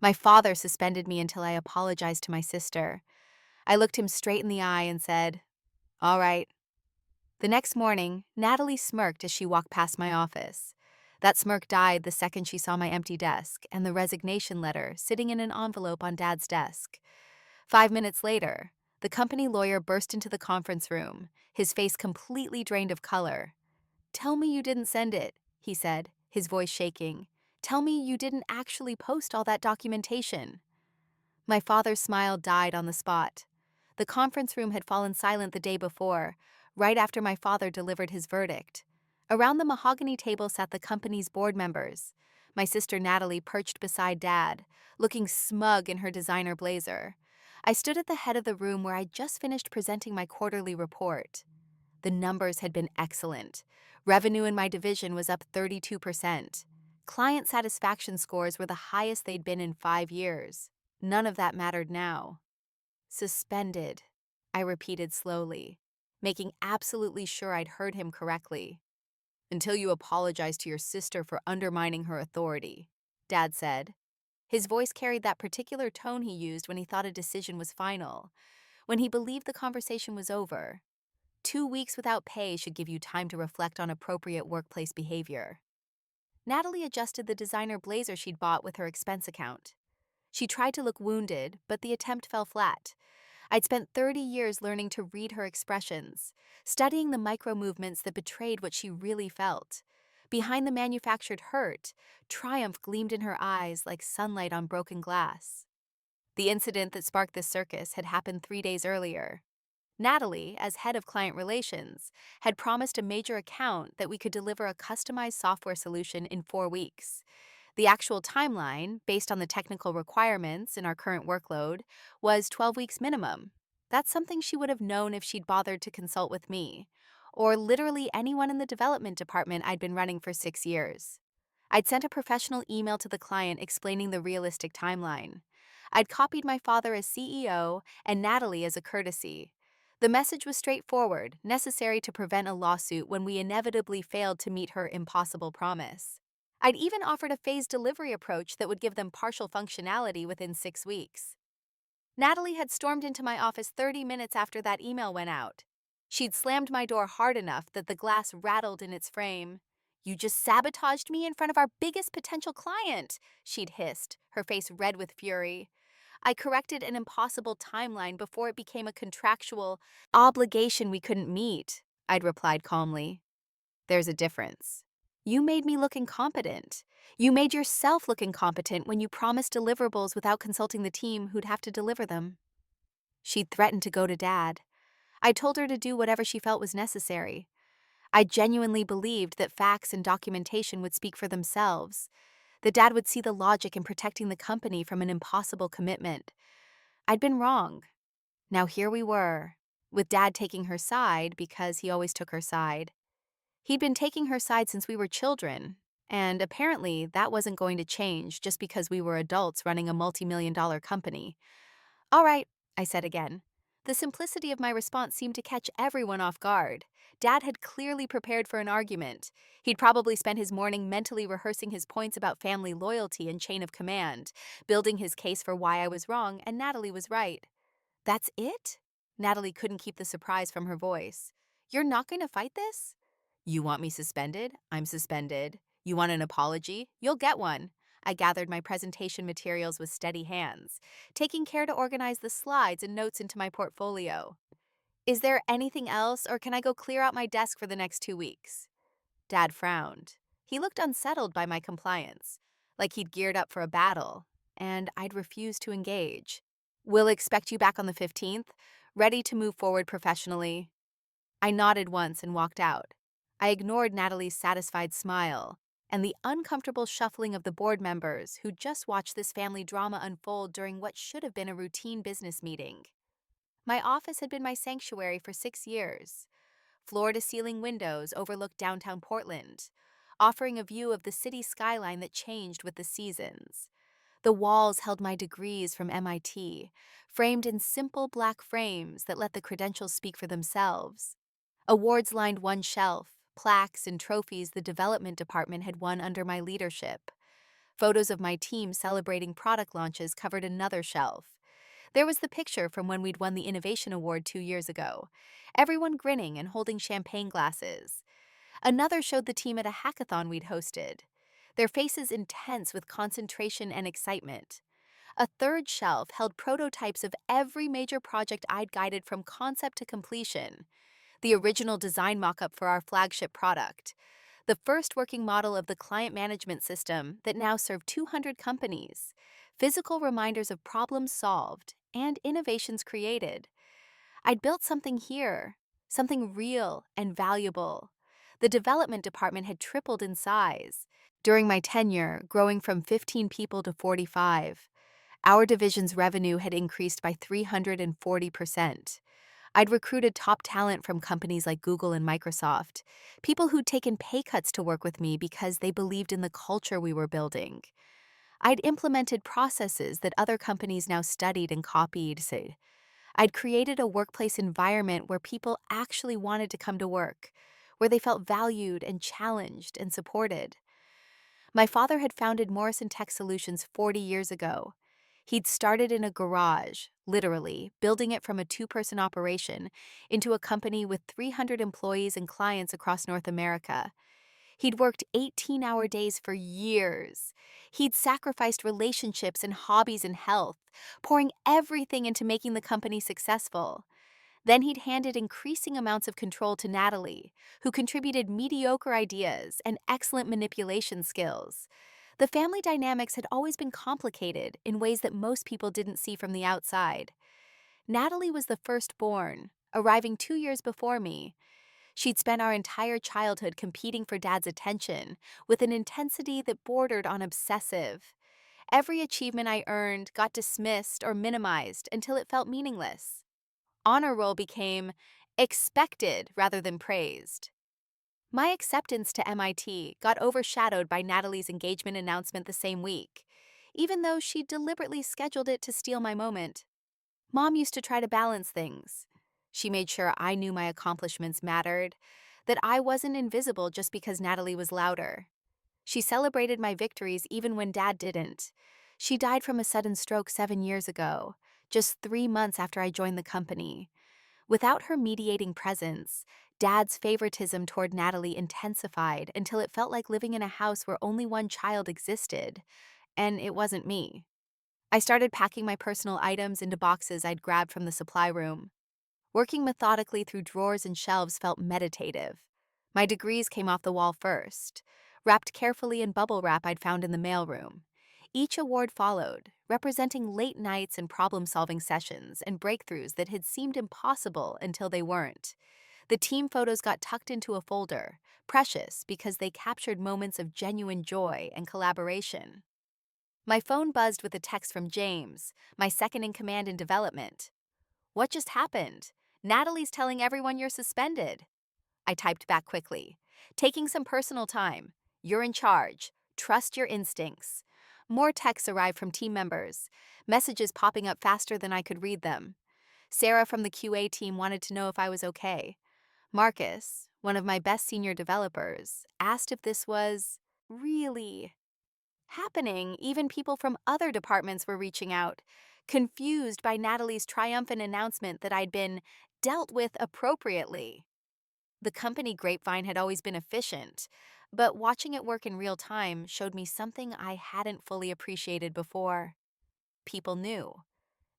My father suspended me until I apologized to my sister. I looked him straight in the eye and said, "All right." The next morning, Natalie smirked as she walked past my office. That smirk died the second she saw my empty desk and the resignation letter sitting in an envelope on Dad's desk. 5 minutes later, the company lawyer burst into the conference room, his face completely drained of color. "Tell me you didn't send it," he said, his voice shaking. "Tell me you didn't actually post all that documentation." My father's smile died on the spot. The conference room had fallen silent the day before, right after my father delivered his verdict. Around the mahogany table sat the company's board members. My sister Natalie perched beside Dad, looking smug in her designer blazer. I stood at the head of the room where I'd just finished presenting my quarterly report. The numbers had been excellent. Revenue in my division was up 32%. Client satisfaction scores were the highest they'd been in 5 years. None of that mattered now. "Suspended," I repeated slowly, making absolutely sure I'd heard him correctly. "Until you apologize to your sister for undermining her authority," Dad said. His voice carried that particular tone he used when he thought a decision was final, when he believed the conversation was over. 2 weeks without pay should give you time to reflect on appropriate workplace behavior. Natalie adjusted the designer blazer she'd bought with her expense account. She tried to look wounded, but the attempt fell flat. I'd spent 30 years learning to read her expressions, studying the micro movements that betrayed what she really felt. Behind the manufactured hurt, triumph gleamed in her eyes like sunlight on broken glass. The incident that sparked this circus had happened 3 days earlier. Natalie, as head of client relations, had promised a major account that we could deliver a customized software solution in 4 weeks. The actual timeline, based on the technical requirements and our current workload, was 12 weeks minimum. That's something she would have known if she'd bothered to consult with me, or literally anyone in the development department I'd been running for 6 years. I'd sent a professional email to the client explaining the realistic timeline. I'd copied my father as CEO and Natalie as a courtesy. The message was straightforward, necessary to prevent a lawsuit when we inevitably failed to meet her impossible promise. I'd even offered a phased delivery approach that would give them partial functionality within 6 weeks. Natalie had stormed into my office 30 minutes after that email went out. She'd slammed my door hard enough that the glass rattled in its frame. "You just sabotaged me in front of our biggest potential client," she'd hissed, her face red with fury. I corrected an impossible timeline before it became a contractual obligation we couldn't meet, I'd replied calmly. "There's a difference. You made me look incompetent. You made yourself look incompetent when you promised deliverables without consulting the team who'd have to deliver them." She'd threatened to go to Dad. I told her to do whatever she felt was necessary. I genuinely believed that facts and documentation would speak for themselves, that Dad would see the logic in protecting the company from an impossible commitment. I'd been wrong. Now here we were, with Dad taking her side because he always took her side. He'd been taking her side since we were children, and apparently that wasn't going to change just because we were adults running a multi-million-dollar company. "All right," I said again. The simplicity of my response seemed to catch everyone off guard. Dad had clearly prepared for an argument. He'd probably spent his morning mentally rehearsing his points about family loyalty and chain of command, building his case for why I was wrong and Natalie was right. "That's it?" Natalie couldn't keep the surprise from her voice. "You're not going to fight this?" "You want me suspended? I'm suspended. You want an apology? You'll get one." I gathered my presentation materials with steady hands, taking care to organize the slides and notes into my portfolio. "Is there anything else, or can I go clear out my desk for the next 2 weeks?" Dad frowned. He looked unsettled by my compliance, like he'd geared up for a battle, and I'd refused to engage. "We'll expect you back on the 15th, ready to move forward professionally." I nodded once and walked out. I ignored Natalie's satisfied smile and the uncomfortable shuffling of the board members who just watched this family drama unfold during what should have been a routine business meeting. My office had been my sanctuary for 6 years. Floor-to-ceiling windows overlooked downtown Portland, offering a view of the city skyline that changed with the seasons. The walls held my degrees from MIT, framed in simple black frames that let the credentials speak for themselves. Awards lined one shelf, plaques and trophies the development department had won under my leadership. Photos of my team celebrating product launches covered another shelf. There was the picture from when we'd won the Innovation Award 2 years ago, everyone grinning and holding champagne glasses. Another showed the team at a hackathon we'd hosted, their faces intense with concentration and excitement. A third shelf held prototypes of every major project I'd guided from concept to completion, the original design mockup for our flagship product, the first working model of the client management system that now served 200 companies, physical reminders of problems solved and innovations created. I'd built something here, something real and valuable. The development department had tripled in size. During my tenure, growing from 15 people to 45, our division's revenue had increased by 340%. I'd recruited top talent from companies like Google and Microsoft, people who'd taken pay cuts to work with me because they believed in the culture we were building. I'd implemented processes that other companies now studied and copied. I'd created a workplace environment where people actually wanted to come to work, where they felt valued and challenged and supported. My father had founded Morrison Tech Solutions 40 years ago. He'd started in a garage, literally, building it from a two-person operation into a company with 300 employees and clients across North America. He'd worked 18-hour days for years. He'd sacrificed relationships and hobbies and health, pouring everything into making the company successful. Then he'd handed increasing amounts of control to Natalie, who contributed mediocre ideas and excellent manipulation skills. The family dynamics had always been complicated in ways that most people didn't see from the outside. Natalie was the firstborn, arriving 2 years before me. She'd spent our entire childhood competing for Dad's attention with an intensity that bordered on obsessive. Every achievement I earned got dismissed or minimized until it felt meaningless. Honor roll became expected rather than praised. My acceptance to MIT got overshadowed by Natalie's engagement announcement the same week, even though she deliberately scheduled it to steal my moment. Mom used to try to balance things. She made sure I knew my accomplishments mattered, that I wasn't invisible just because Natalie was louder. She celebrated my victories even when Dad didn't. She died from a sudden stroke 7 years ago, just 3 months after I joined the company. Without her mediating presence, Dad's favoritism toward Natalie intensified until it felt like living in a house where only one child existed, and it wasn't me. I started packing my personal items into boxes I'd grabbed from the supply room. Working methodically through drawers and shelves felt meditative. My degrees came off the wall first, wrapped carefully in bubble wrap I'd found in the mailroom. Each award followed, representing late nights and problem-solving sessions and breakthroughs that had seemed impossible until they weren't. The team photos got tucked into a folder, precious because they captured moments of genuine joy and collaboration. My phone buzzed with a text from James, my second-in-command in development. "What just happened? Natalie's telling everyone you're suspended." I typed back quickly. "Taking some personal time. You're in charge. Trust your instincts." More texts arrived from team members, messages popping up faster than I could read them. Sarah from the QA team wanted to know if I was okay. Marcus, one of my best senior developers, asked if this was really happening. Even people from other departments were reaching out, confused by Natalie's triumphant announcement that I'd been dealt with appropriately. The company grapevine had always been efficient, but watching it work in real time showed me something I hadn't fully appreciated before. People knew.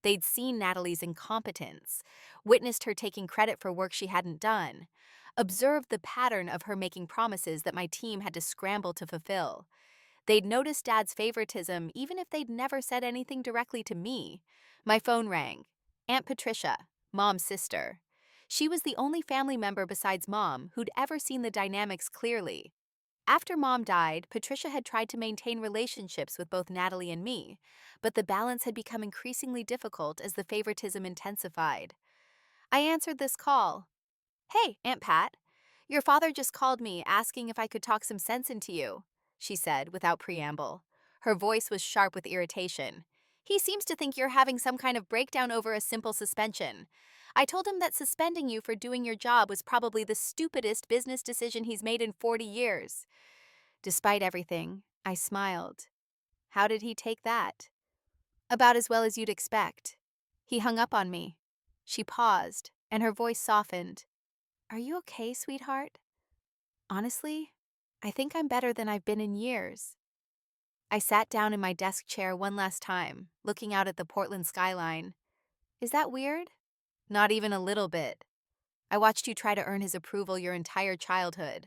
They'd seen Natalie's incompetence, witnessed her taking credit for work she hadn't done, observed the pattern of her making promises that my team had to scramble to fulfill. They'd noticed Dad's favoritism even if they'd never said anything directly to me. My phone rang. Aunt Patricia, Mom's sister. She was the only family member besides Mom who'd ever seen the dynamics clearly. After Mom died, Patricia had tried to maintain relationships with both Natalie and me, but the balance had become increasingly difficult as the favoritism intensified. I answered this call. "Hey, Aunt Pat. Your father just called me asking if I could talk some sense into you," she said without preamble. Her voice was sharp with irritation. "He seems to think you're having some kind of breakdown over a simple suspension. I told him that suspending you for doing your job was probably the stupidest business decision he's made in 40 years. Despite everything, I smiled. How did he take that? About as well as you'd expect. He hung up on me. She paused, and her voice softened. Are you okay, sweetheart? Honestly, I think I'm better than I've been in years. I sat down in my desk chair one last time, looking out at the Portland skyline. Is that weird? Not even a little bit. I watched you try to earn his approval your entire childhood.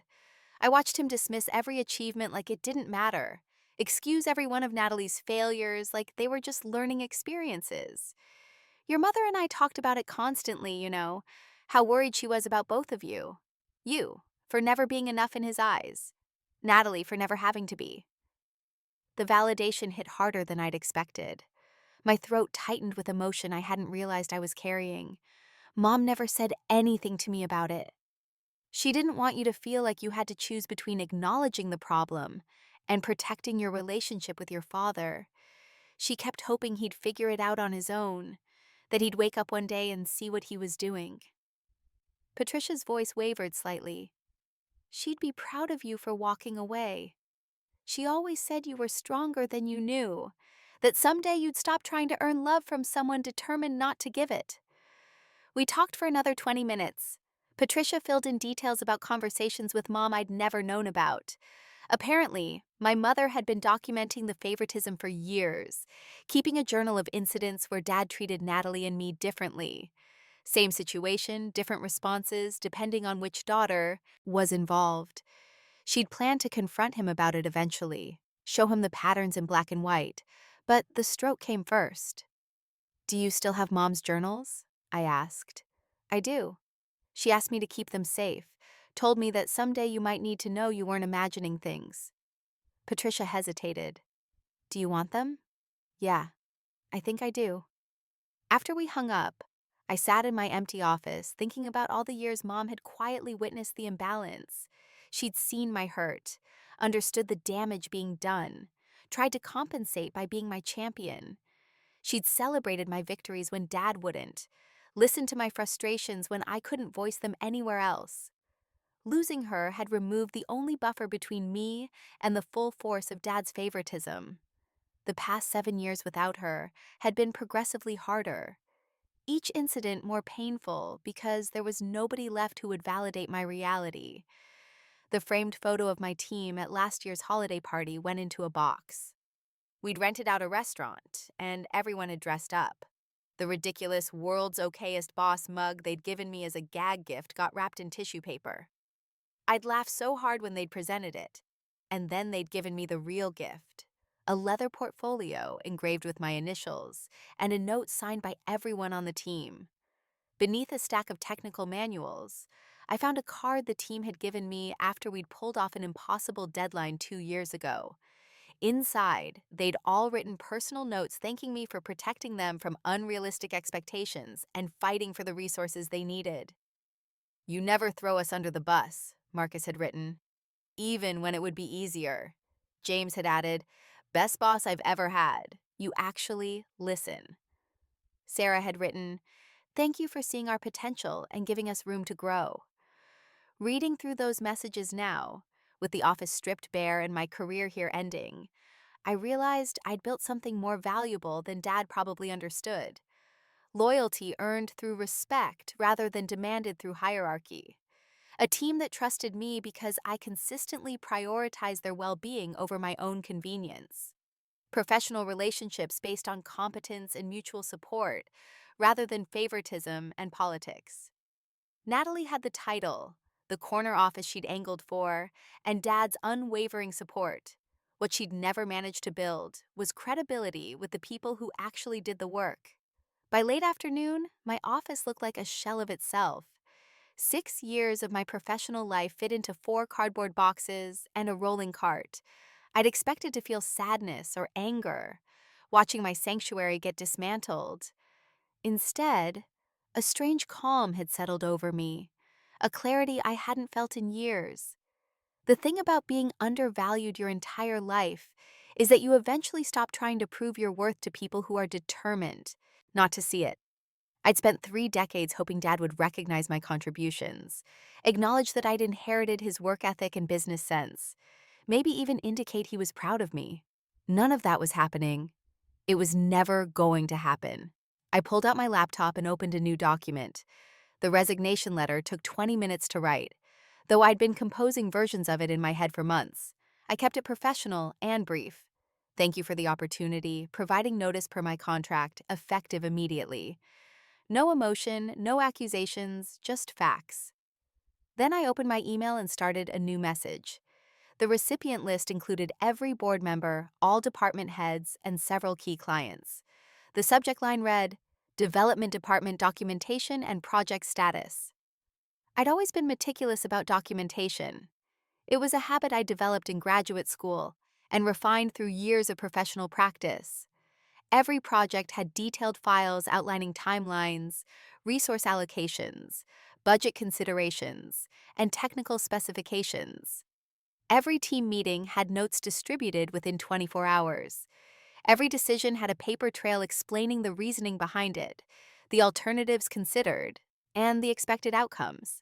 I watched him dismiss every achievement like it didn't matter, excuse every one of Natalie's failures like they were just learning experiences. Your mother and I talked about it constantly, how worried she was about both of you. You, for never being enough in his eyes. Natalie, for never having to be. The validation hit harder than I'd expected. My throat tightened with emotion I hadn't realized I was carrying. Mom never said anything to me about it. She didn't want you to feel like you had to choose between acknowledging the problem and protecting your relationship with your father. She kept hoping he'd figure it out on his own, that he'd wake up one day and see what he was doing. Patricia's voice wavered slightly. She'd be proud of you for walking away. She always said you were stronger than you knew, that someday you'd stop trying to earn love from someone determined not to give it. We talked for another 20 minutes. Patricia filled in details about conversations with Mom I'd never known about. Apparently, my mother had been documenting the favoritism for years, keeping a journal of incidents where Dad treated Natalie and me differently. Same situation, different responses, depending on which daughter was involved. She'd planned to confront him about it eventually, show him the patterns in black and white, but the stroke came first. Do you still have Mom's journals? I asked. I do. She asked me to keep them safe, told me that someday you might need to know you weren't imagining things. Patricia hesitated. Do you want them? Yeah, I think I do. After we hung up, I sat in my empty office thinking about all the years Mom had quietly witnessed the imbalance. She'd seen my hurt, understood the damage being done, tried to compensate by being my champion. She'd celebrated my victories when Dad wouldn't, listened to my frustrations when I couldn't voice them anywhere else. Losing her had removed the only buffer between me and the full force of Dad's favoritism. The past 7 years without her had been progressively harder. Each incident more painful because there was nobody left who would validate my reality. The framed photo of my team at last year's holiday party went into a box. We'd rented out a restaurant, and everyone had dressed up. The ridiculous world's okayest boss mug they'd given me as a gag gift got wrapped in tissue paper. I'd laughed so hard when they'd presented it, and then they'd given me the real gift. A leather portfolio engraved with my initials, and a note signed by everyone on the team. Beneath a stack of technical manuals, I found a card the team had given me after we'd pulled off an impossible deadline 2 years ago. Inside, they'd all written personal notes thanking me for protecting them from unrealistic expectations and fighting for the resources they needed. You never throw us under the bus, Marcus had written, even when it would be easier. James had added, best boss I've ever had. You actually listen. Sarah had written, thank you for seeing our potential and giving us room to grow. Reading through those messages now, with the office stripped bare and my career here ending, I realized I'd built something more valuable than Dad probably understood. Loyalty earned through respect rather than demanded through hierarchy. A team that trusted me because I consistently prioritized their well-being over my own convenience. Professional relationships based on competence and mutual support, rather than favoritism and politics. Natalie had the title, the corner office she'd angled for, and Dad's unwavering support. What she'd never managed to build was credibility with the people who actually did the work. By late afternoon, my office looked like a shell of itself. 6 years of my professional life fit into 4 cardboard boxes and a rolling cart. I'd expected to feel sadness or anger, watching my sanctuary get dismantled. Instead, a strange calm had settled over me, a clarity I hadn't felt in years. The thing about being undervalued your entire life is that you eventually stop trying to prove your worth to people who are determined not to see it. I'd spent 3 decades hoping Dad would recognize my contributions, acknowledge that I'd inherited his work ethic and business sense, maybe even indicate he was proud of me. None of that was happening. It was never going to happen. I pulled out my laptop and opened a new document. The resignation letter took 20 minutes to write, though I'd been composing versions of it in my head for months. I kept it professional and brief. Thank you for the opportunity, providing notice per my contract, effective immediately. No emotion, no accusations, just facts. Then I opened my email and started a new message. The recipient list included every board member, all department heads, and several key clients. The subject line read, Development Department Documentation and Project Status. I'd always been meticulous about documentation. It was a habit I developed in graduate school and refined through years of professional practice. Every project had detailed files outlining timelines, resource allocations, budget considerations, and technical specifications. Every team meeting had notes distributed within 24 hours. Every decision had a paper trail explaining the reasoning behind it, the alternatives considered, and the expected outcomes.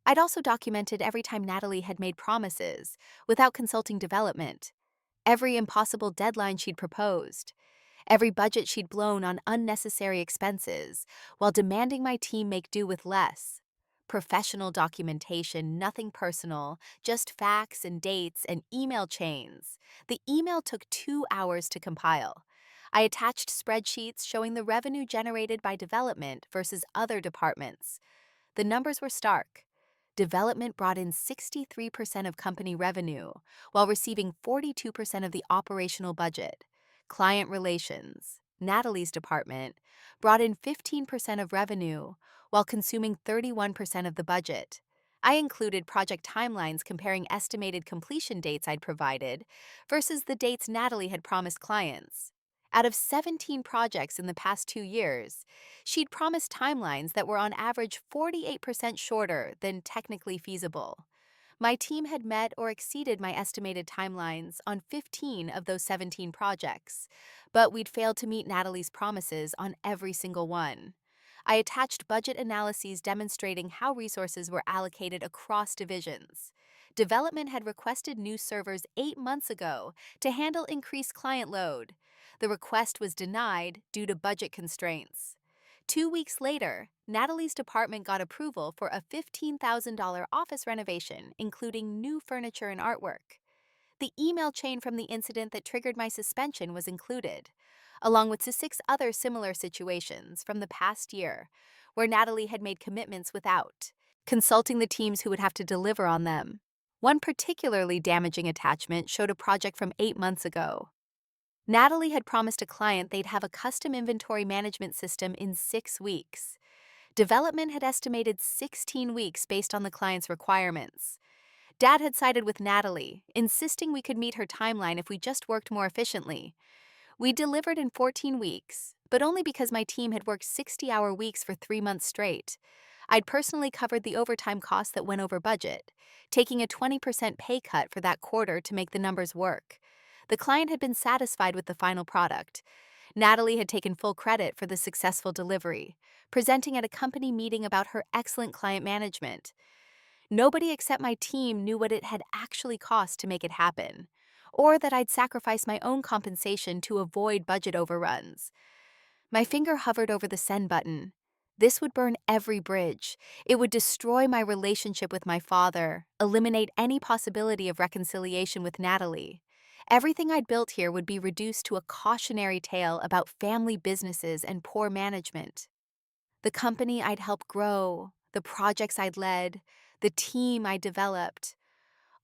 I'd also documented every time Natalie had made promises without consulting development, every impossible deadline she'd proposed, every budget she'd blown on unnecessary expenses while demanding my team make do with less. Professional documentation, nothing personal, just facts and dates and email chains. The email took 2 hours to compile. I attached spreadsheets showing the revenue generated by development versus other departments. The numbers were stark. Development brought in 63% of company revenue, while receiving 42% of the operational budget. Client relations, Natalie's department, brought in 15% of revenue, while consuming 31% of the budget. I included project timelines comparing estimated completion dates I'd provided versus the dates Natalie had promised clients. Out of 17 projects in the past 2 years, she'd promised timelines that were on average 48% shorter than technically feasible. My team had met or exceeded my estimated timelines on 15 of those 17 projects, but we'd failed to meet Natalie's promises on every single one. I attached budget analyses demonstrating how resources were allocated across divisions. Development had requested new servers 8 months ago to handle increased client load. The request was denied due to budget constraints. 2 weeks later, Natalie's department got approval for a $15,000 office renovation, including new furniture and artwork. The email chain from the incident that triggered my suspension was included, along with the 6 other similar situations from the past year, where Natalie had made commitments without consulting the teams who would have to deliver on them. One particularly damaging attachment showed a project from 8 months ago. Natalie had promised a client they'd have a custom inventory management system in 6 weeks. Development had estimated 16 weeks based on the client's requirements. Dad had sided with Natalie, insisting we could meet her timeline if we just worked more efficiently. We delivered in 14 weeks, but only because my team had worked 60-hour weeks for 3 months straight. I'd personally covered the overtime costs that went over budget, taking a 20% pay cut for that quarter to make the numbers work. The client had been satisfied with the final product. Natalie had taken full credit for the successful delivery, presenting at a company meeting about her excellent client management. Nobody except my team knew what it had actually cost to make it happen, or that I'd sacrificed my own compensation to avoid budget overruns. My finger hovered over the send button. This would burn every bridge. It would destroy my relationship with my father, eliminate any possibility of reconciliation with Natalie. Everything I'd built here would be reduced to a cautionary tale about family businesses and poor management. The company I'd helped grow, the projects I'd led, the team I developed,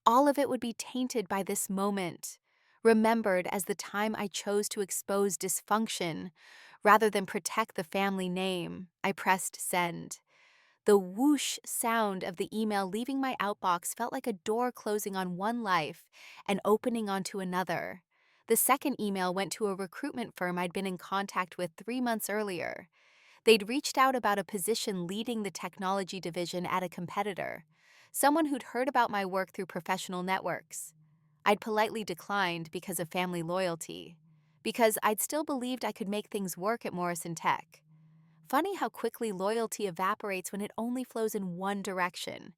all of it would be tainted by this moment, remembered as the time I chose to expose dysfunction rather than protect the family name. I pressed send. The whoosh sound of the email leaving my outbox felt like a door closing on one life and opening onto another. The second email went to a recruitment firm I'd been in contact with 3 months earlier. They'd reached out about a position leading the technology division at a competitor, someone who'd heard about my work through professional networks. I'd politely declined because of family loyalty, because I'd still believed I could make things work at Morrison Tech. Funny how quickly loyalty evaporates when it only flows in one direction.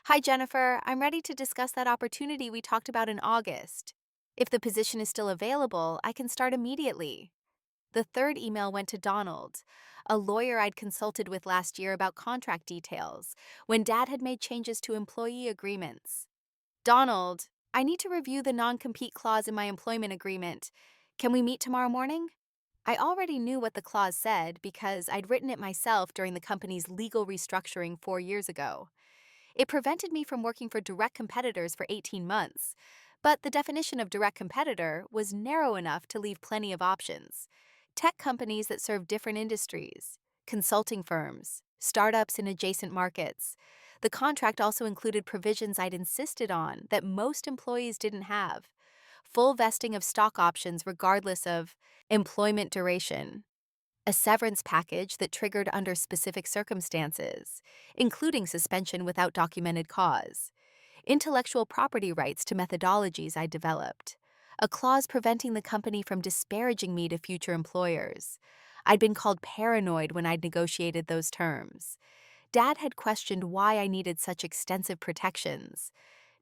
Hi, Jennifer. I'm ready to discuss that opportunity we talked about in August. If the position is still available, I can start immediately. The third email went to Donald, a lawyer I'd consulted with last year about contract details, when Dad had made changes to employee agreements. Donald, I need to review the non-compete clause in my employment agreement. Can we meet tomorrow morning? I already knew what the clause said because I'd written it myself during the company's legal restructuring 4 years ago. It prevented me from working for direct competitors for 18 months, but the definition of direct competitor was narrow enough to leave plenty of options. Tech companies that serve different industries, consulting firms, startups in adjacent markets. The contract also included provisions I'd insisted on that most employees didn't have. Full vesting of stock options regardless of employment duration, a severance package that triggered under specific circumstances, including suspension without documented cause, intellectual property rights to methodologies I developed, a clause preventing the company from disparaging me to future employers. I'd been called paranoid when I'd negotiated those terms. Dad had questioned why I needed such extensive protections.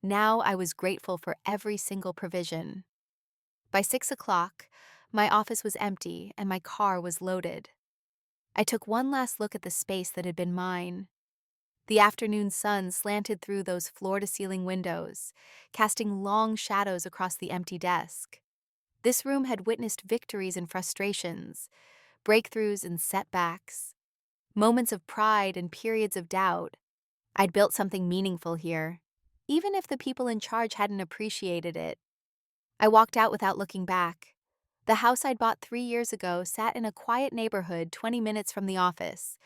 Now I was grateful for every single provision. By 6 o'clock, my office was empty and my car was loaded. I took one last look at the space that had been mine. The afternoon sun slanted through those floor-to-ceiling windows, casting long shadows across the empty desk. This room had witnessed victories and frustrations, breakthroughs and setbacks, moments of pride and periods of doubt. I'd built something meaningful here, even if the people in charge hadn't appreciated it. I walked out without looking back. The house I'd bought 3 years ago sat in a quiet neighborhood 20 minutes from the office.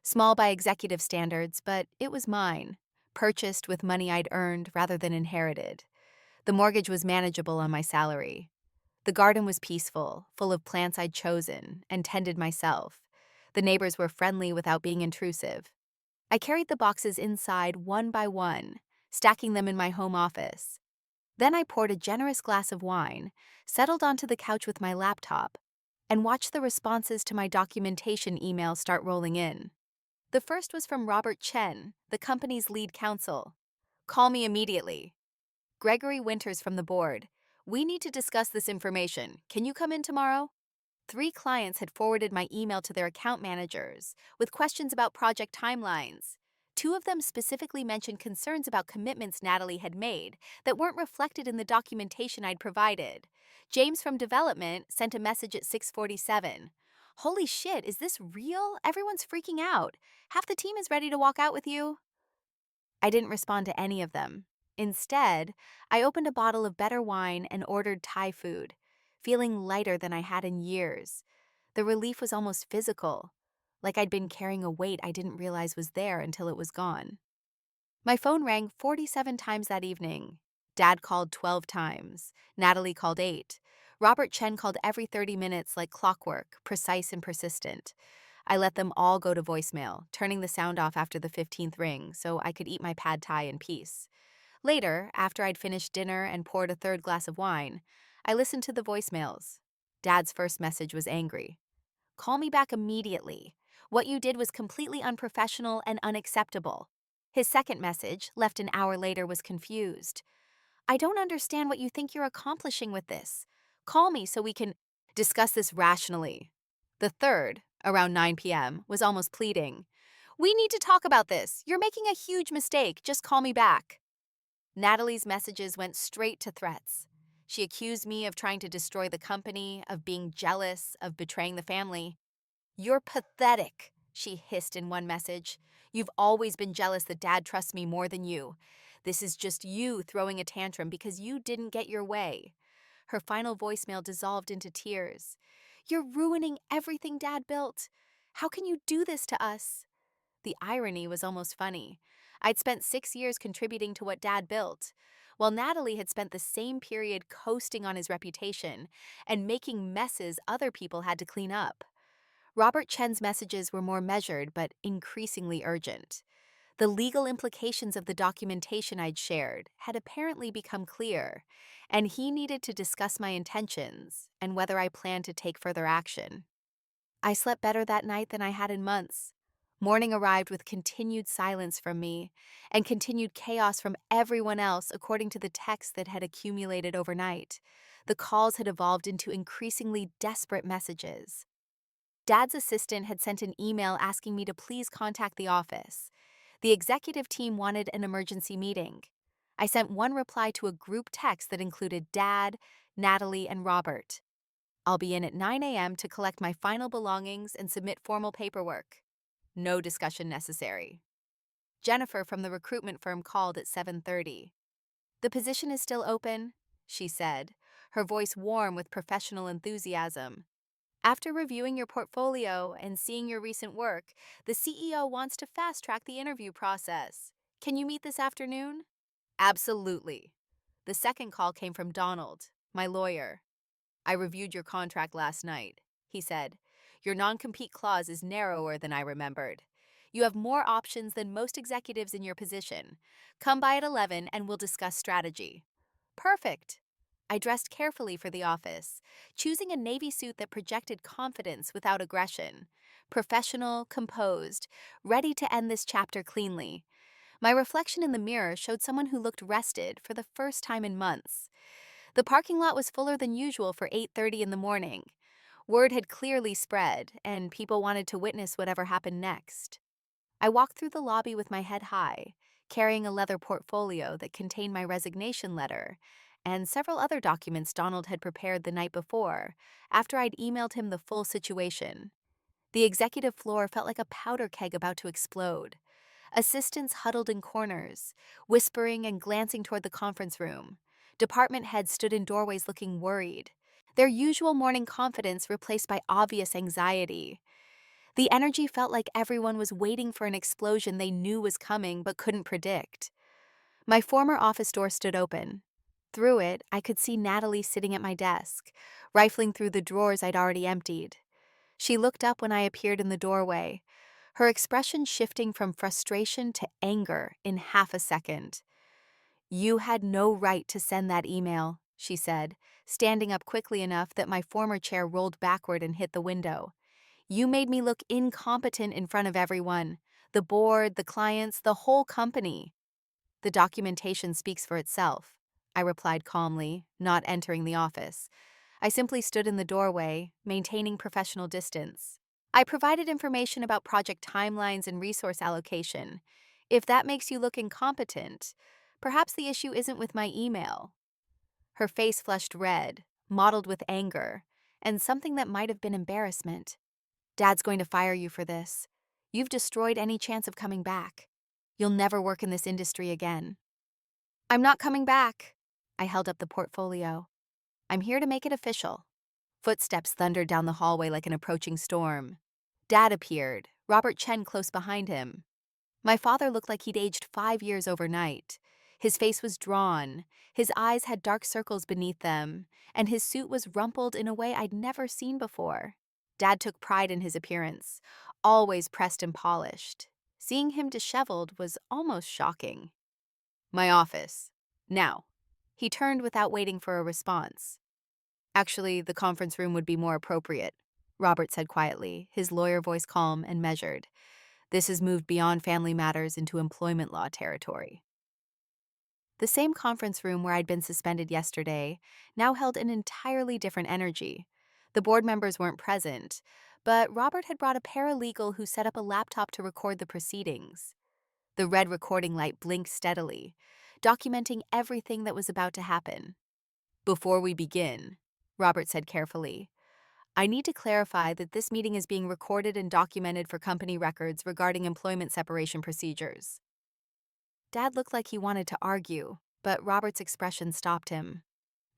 Small by executive standards, but it was mine, purchased with money I'd earned rather than inherited. The mortgage was manageable on my salary. The garden was peaceful, full of plants I'd chosen and tended myself. The neighbors were friendly without being intrusive. I carried the boxes inside one by one, stacking them in my home office. Then I poured a generous glass of wine, settled onto the couch with my laptop, and watched the responses to my documentation emails start rolling in. The first was from Robert Chen, the company's lead counsel. Call me immediately. Gregory Winters from the board. We need to discuss this information. Can you come in tomorrow? 3 clients had forwarded my email to their account managers with questions about project timelines. 2 of them specifically mentioned concerns about commitments Natalie had made that weren't reflected in the documentation I'd provided. James from development sent a message at 6:47. Holy shit, is this real? Everyone's freaking out. Half the team is ready to walk out with you. I didn't respond to any of them. Instead, I opened a bottle of better wine and ordered Thai food, feeling lighter than I had in years. The relief was almost physical, like I'd been carrying a weight I didn't realize was there until it was gone. My phone rang 47 times that evening. Dad called 12 times. Natalie called 8. Robert Chen called every 30 minutes like clockwork, precise and persistent. I let them all go to voicemail, turning the sound off after the 15th ring so I could eat my pad thai in peace. Later, after I'd finished dinner and poured a third glass of wine, I listened to the voicemails. Dad's first message was angry. Call me back immediately. What you did was completely unprofessional and unacceptable. His second message, left an hour later, was confused. I don't understand what you think you're accomplishing with this. Call me so we can discuss this rationally. The third, around 9 p.m., was almost pleading. We need to talk about this. You're making a huge mistake. Just call me back. Natalie's messages went straight to threats. She accused me of trying to destroy the company, of being jealous, of betraying the family. You're pathetic, she hissed in one message. You've always been jealous that Dad trusts me more than you. This is just you throwing a tantrum because you didn't get your way. Her final voicemail dissolved into tears. You're ruining everything Dad built. How can you do this to us? The irony was almost funny. I'd spent 6 years contributing to what Dad built, while Natalie had spent the same period coasting on his reputation and making messes other people had to clean up. Robert Chen's messages were more measured but increasingly urgent. The legal implications of the documentation I'd shared had apparently become clear, and he needed to discuss my intentions and whether I planned to take further action. I slept better that night than I had in months. Morning arrived with continued silence from me and continued chaos from everyone else, according to the texts that had accumulated overnight. The calls had evolved into increasingly desperate messages. Dad's assistant had sent an email asking me to please contact the office. The executive team wanted an emergency meeting. I sent one reply to a group text that included Dad, Natalie, and Robert. I'll be in at 9 a.m. to collect my final belongings and submit formal paperwork. No discussion necessary. Jennifer from the recruitment firm called at 7:30. The position is still open, she said, her voice warm with professional enthusiasm. After reviewing your portfolio and seeing your recent work, the CEO wants to fast-track the interview process. Can you meet this afternoon? Absolutely. The second call came from Donald, my lawyer. I reviewed your contract last night, he said. Your non-compete clause is narrower than I remembered. You have more options than most executives in your position. Come by at 11 and we'll discuss strategy. Perfect. I dressed carefully for the office, choosing a navy suit that projected confidence without aggression. Professional, composed, ready to end this chapter cleanly. My reflection in the mirror showed someone who looked rested for the first time in months. The parking lot was fuller than usual for 8:30 in the morning. Word had clearly spread, and people wanted to witness whatever happened next. I walked through the lobby with my head high, carrying a leather portfolio that contained my resignation letter and several other documents Donald had prepared the night before, after I'd emailed him the full situation. The executive floor felt like a powder keg about to explode. Assistants huddled in corners, whispering and glancing toward the conference room. Department heads stood in doorways looking worried, their usual morning confidence replaced by obvious anxiety. The energy felt like everyone was waiting for an explosion they knew was coming but couldn't predict. My former office door stood open. Through it, I could see Natalie sitting at my desk, rifling through the drawers I'd already emptied. She looked up when I appeared in the doorway, her expression shifting from frustration to anger in half a second. You had no right to send that email, she said, standing up quickly enough that my former chair rolled backward and hit the window. You made me look incompetent in front of everyone, the board, the clients, the whole company. The documentation speaks for itself, I replied calmly, not entering the office. I simply stood in the doorway, maintaining professional distance. I provided information about project timelines and resource allocation. If that makes you look incompetent, perhaps the issue isn't with my email. Her face flushed red, mottled with anger, and something that might have been embarrassment. Dad's going to fire you for this. You've destroyed any chance of coming back. You'll never work in this industry again. I'm not coming back. I held up the portfolio. I'm here to make it official. Footsteps thundered down the hallway like an approaching storm. Dad appeared, Robert Chen close behind him. My father looked like he'd aged 5 years overnight. His face was drawn, his eyes had dark circles beneath them, and his suit was rumpled in a way I'd never seen before. Dad took pride in his appearance, always pressed and polished. Seeing him disheveled was almost shocking. My office. Now. He turned without waiting for a response. Actually, the conference room would be more appropriate, Robert said quietly, his lawyer voice calm and measured. This has moved beyond family matters into employment law territory. The same conference room where I'd been suspended yesterday now held an entirely different energy. The board members weren't present, but Robert had brought a paralegal who set up a laptop to record the proceedings. The red recording light blinked steadily, documenting everything that was about to happen. Before we begin, Robert said carefully, I need to clarify that this meeting is being recorded and documented for company records regarding employment separation procedures. Dad looked like he wanted to argue, but Robert's expression stopped him.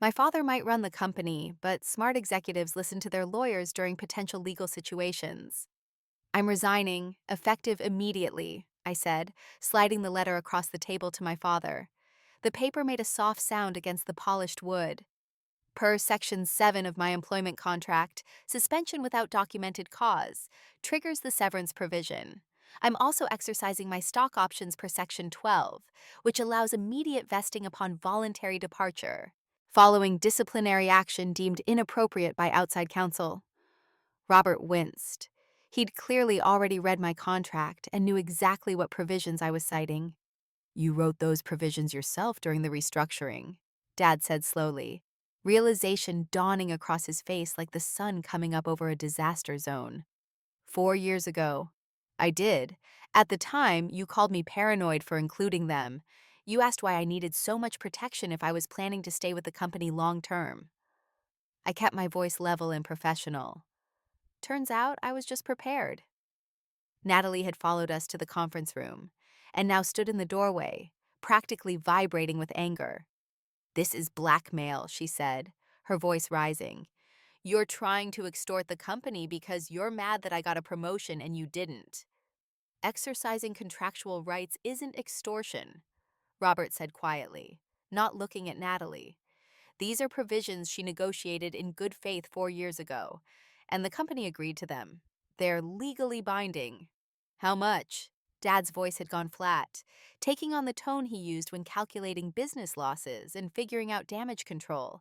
My father might run the company, but smart executives listen to their lawyers during potential legal situations. I'm resigning, effective immediately, I said, sliding the letter across the table to my father. The paper made a soft sound against the polished wood. Per Section 7 of my employment contract, suspension without documented cause triggers the severance provision. I'm also exercising my stock options per Section 12, which allows immediate vesting upon voluntary departure, following disciplinary action deemed inappropriate by outside counsel. Robert winced. He'd clearly already read my contract and knew exactly what provisions I was citing. You wrote those provisions yourself during the restructuring, Dad said slowly, realization dawning across his face like the sun coming up over a disaster zone. 4 years ago. I did. At the time, you called me paranoid for including them. You asked why I needed so much protection if I was planning to stay with the company long term. I kept my voice level and professional. Turns out I was just prepared. Natalie had followed us to the conference room and now stood in the doorway, practically vibrating with anger. This is blackmail, she said, her voice rising. You're trying to extort the company because you're mad that I got a promotion and you didn't. Exercising contractual rights isn't extortion, Robert said quietly, not looking at Natalie. These are provisions she negotiated in good faith 4 years ago, and the company agreed to them. They're legally binding. How much? Dad's voice had gone flat, taking on the tone he used when calculating business losses and figuring out damage control.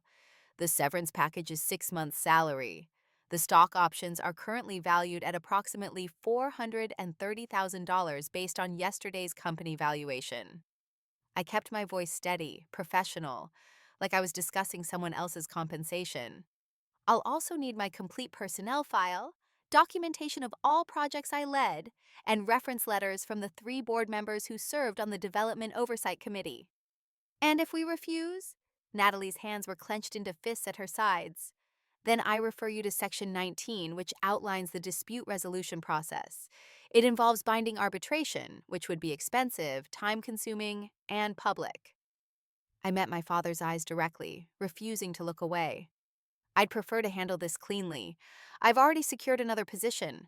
The severance package is 6 months' salary. The stock options are currently valued at approximately $430,000 based on yesterday's company valuation. I kept my voice steady, professional, like I was discussing someone else's compensation. I'll also need my complete personnel file, documentation of all projects I led, and reference letters from the 3 board members who served on the Development Oversight Committee. And if we refuse? Natalie's hands were clenched into fists at her sides. Then I refer you to Section 19, which outlines the dispute resolution process. It involves binding arbitration, which would be expensive, time-consuming, and public. I met my father's eyes directly, refusing to look away. I'd prefer to handle this cleanly. I've already secured another position.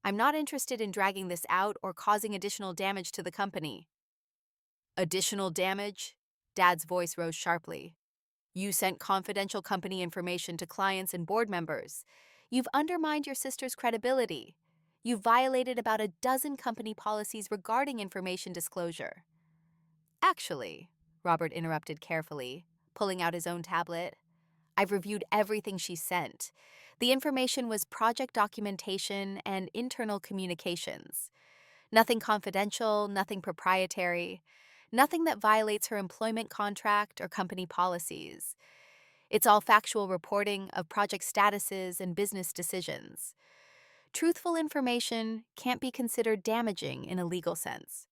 I'm not interested in dragging this out or causing additional damage to the company. Additional damage? Dad's voice rose sharply. You sent confidential company information to clients and board members. You've undermined your sister's credibility. You've violated about a dozen company policies regarding information disclosure. Actually, Robert interrupted carefully, pulling out his own tablet. I've reviewed everything she sent. The information was project documentation and internal communications. Nothing confidential, nothing proprietary, nothing that violates her employment contract or company policies. It's all factual reporting of project statuses and business decisions. Truthful information can't be considered damaging in a legal sense.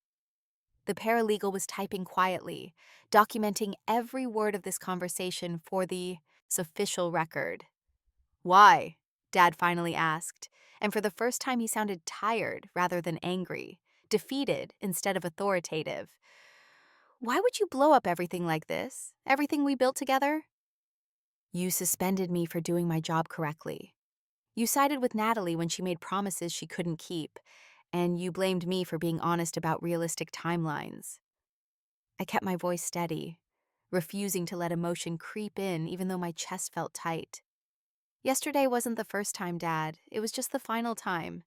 The paralegal was typing quietly, documenting every word of this conversation for the official record. Why? Dad finally asked, and for the first time he sounded tired rather than angry, defeated instead of authoritative. Why would you blow up everything like this? Everything we built together? You suspended me for doing my job correctly. You sided with Natalie when she made promises she couldn't keep, and you blamed me for being honest about realistic timelines. I kept my voice steady, refusing to let emotion creep in even though my chest felt tight. Yesterday wasn't the first time, Dad. It was just the final time.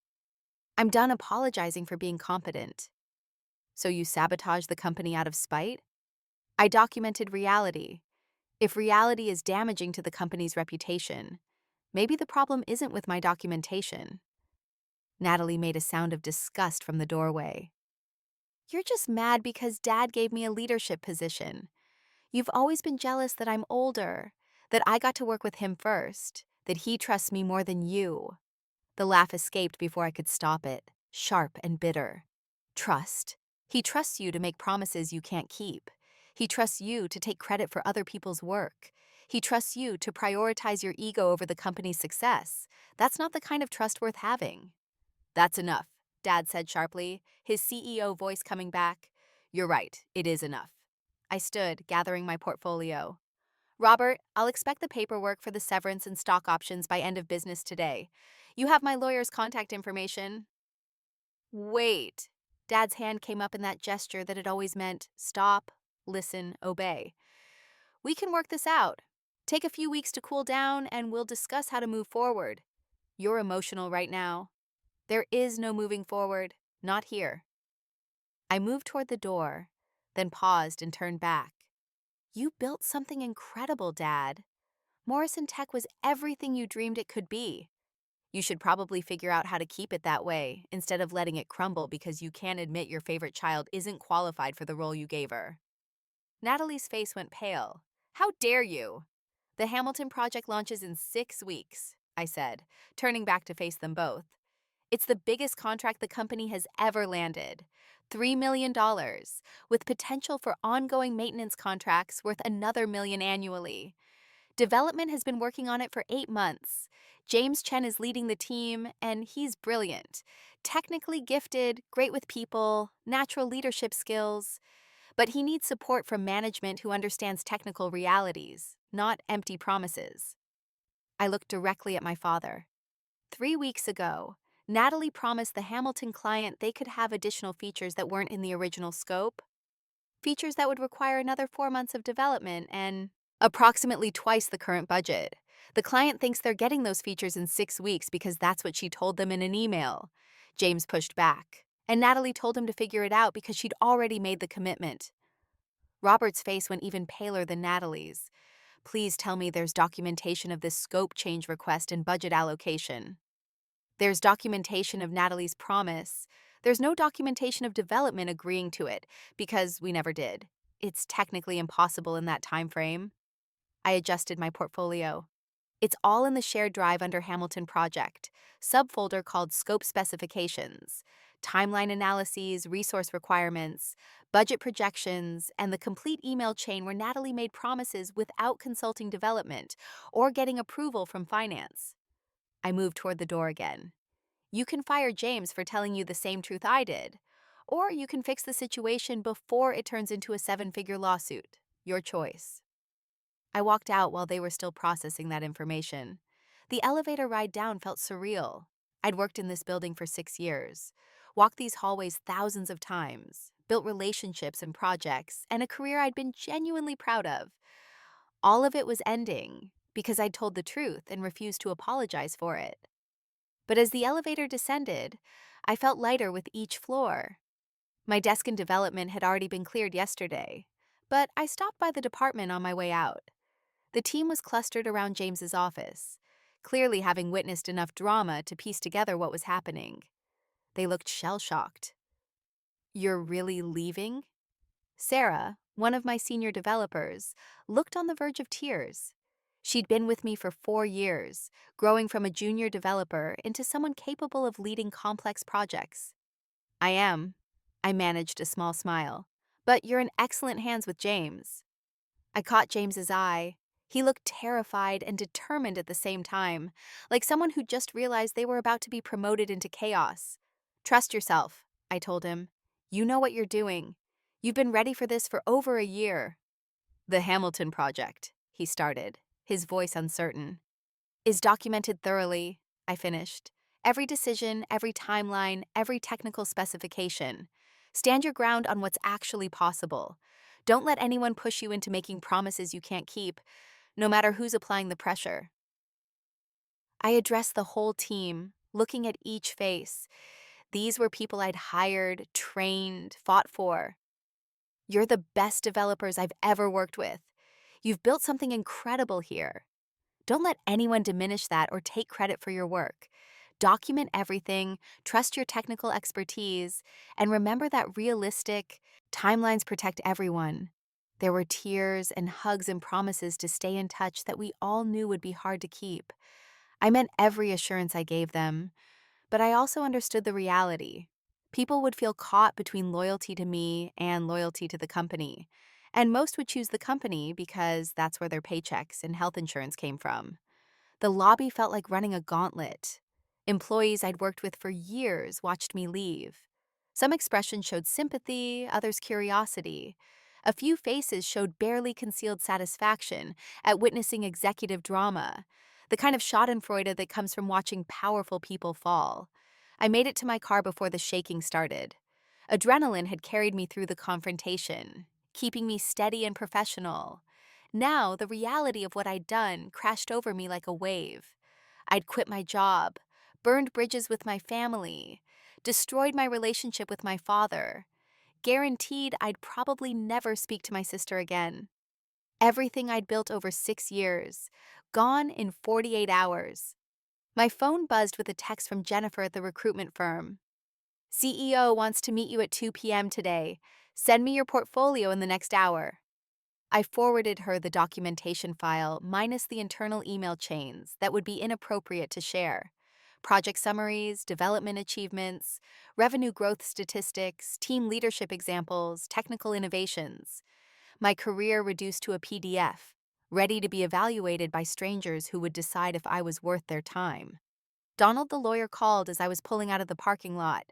I'm done apologizing for being competent. So you sabotaged the company out of spite? I documented reality. If reality is damaging to the company's reputation, maybe the problem isn't with my documentation. Natalie made a sound of disgust from the doorway. You're just mad because Dad gave me a leadership position. You've always been jealous that I'm older, that I got to work with him first, that he trusts me more than you. The laugh escaped before I could stop it, sharp and bitter. Trust. He trusts you to make promises you can't keep. He trusts you to take credit for other people's work. He trusts you to prioritize your ego over the company's success. That's not the kind of trust worth having. That's enough, Dad said sharply, his CEO voice coming back. You're right, it is enough. I stood, gathering my portfolio. Robert, I'll expect the paperwork for the severance and stock options by end of business today. You have my lawyer's contact information. Wait. Dad's hand came up in that gesture that had always meant stop, listen, obey. We can work this out. Take a few weeks to cool down and we'll discuss how to move forward. You're emotional right now. There is no moving forward, not here. I moved toward the door, then paused and turned back. You built something incredible, Dad. Morrison Tech was everything you dreamed it could be. You should probably figure out how to keep it that way instead of letting it crumble because you can't admit your favorite child isn't qualified for the role you gave her. Natalie's face went pale. How dare you? The Hamilton project launches in 6 weeks, I said, turning back to face them both. It's the biggest contract the company has ever landed, $3 million, with potential for ongoing maintenance contracts worth another million annually. Development has been working on it for 8 months. James Chen is leading the team, and he's brilliant. Technically gifted, great with people, natural leadership skills. But he needs support from management who understands technical realities, not empty promises. I looked directly at my father. 3 weeks ago, Natalie promised the Hamilton client they could have additional features that weren't in the original scope, features that would require another 4 months of development and approximately twice the current budget. The client thinks they're getting those features in 6 weeks because that's what she told them in an email. James pushed back, and Natalie told him to figure it out because she'd already made the commitment. Robert's face went even paler than Natalie's. Please tell me there's documentation of this scope change request and budget allocation. There's documentation of Natalie's promise. There's no documentation of development agreeing to it, because we never did. It's technically impossible in that time frame. I adjusted my portfolio. It's all in the shared drive under Hamilton Project, subfolder called Scope Specifications, timeline analyses, resource requirements, budget projections, and the complete email chain where Natalie made promises without consulting development or getting approval from finance. I moved toward the door again. You can fire James for telling you the same truth I did, or you can fix the situation before it turns into a 7-figure lawsuit. Your choice. I walked out while they were still processing that information. The elevator ride down felt surreal. I'd worked in this building for 6 years, walked these hallways thousands of times, built relationships and projects, and a career I'd been genuinely proud of. All of it was ending because I'd told the truth and refused to apologize for it. But as the elevator descended, I felt lighter with each floor. My desk in development had already been cleared yesterday, but I stopped by the department on my way out. The team was clustered around James's office, clearly having witnessed enough drama to piece together what was happening. They looked shell-shocked. You're really leaving? Sarah, one of my senior developers, looked on the verge of tears. She'd been with me for 4 years, growing from a junior developer into someone capable of leading complex projects. I am. I managed a small smile. But you're in excellent hands with James. I caught James's eye. He looked terrified and determined at the same time, like someone who just realized they were about to be promoted into chaos. Trust yourself, I told him. You know what you're doing. You've been ready for this for over a year. The Hamilton Project, he started, his voice uncertain, is documented thoroughly, I finished. Every decision, every timeline, every technical specification. Stand your ground on what's actually possible. Don't let anyone push you into making promises you can't keep, no matter who's applying the pressure. I addressed the whole team, looking at each face. These were people I'd hired, trained, fought for. You're the best developers I've ever worked with. You've built something incredible here. Don't let anyone diminish that or take credit for your work. Document everything, trust your technical expertise, and remember that realistic timelines protect everyone. There were tears and hugs and promises to stay in touch that we all knew would be hard to keep. I meant every assurance I gave them, but I also understood the reality. People would feel caught between loyalty to me and loyalty to the company. And most would choose the company because that's where their paychecks and health insurance came from. The lobby felt like running a gauntlet. Employees I'd worked with for years watched me leave. Some expressions showed sympathy, others curiosity. A few faces showed barely concealed satisfaction at witnessing executive drama, the kind of schadenfreude that comes from watching powerful people fall. I made it to my car before the shaking started. Adrenaline had carried me through the confrontation, keeping me steady and professional. Now, the reality of what I'd done crashed over me like a wave. I'd quit my job, burned bridges with my family, destroyed my relationship with my father, guaranteed I'd probably never speak to my sister again. Everything I'd built over 6 years, gone in 48 hours. My phone buzzed with a text from Jennifer at the recruitment firm. CEO wants to meet you at 2 p.m. today. Send me your portfolio in the next hour. I forwarded her the documentation file minus the internal email chains that would be inappropriate to share. Project summaries, development achievements, revenue growth statistics, team leadership examples, technical innovations. My career reduced to a PDF, ready to be evaluated by strangers who would decide if I was worth their time. Donald the lawyer called as I was pulling out of the parking lot.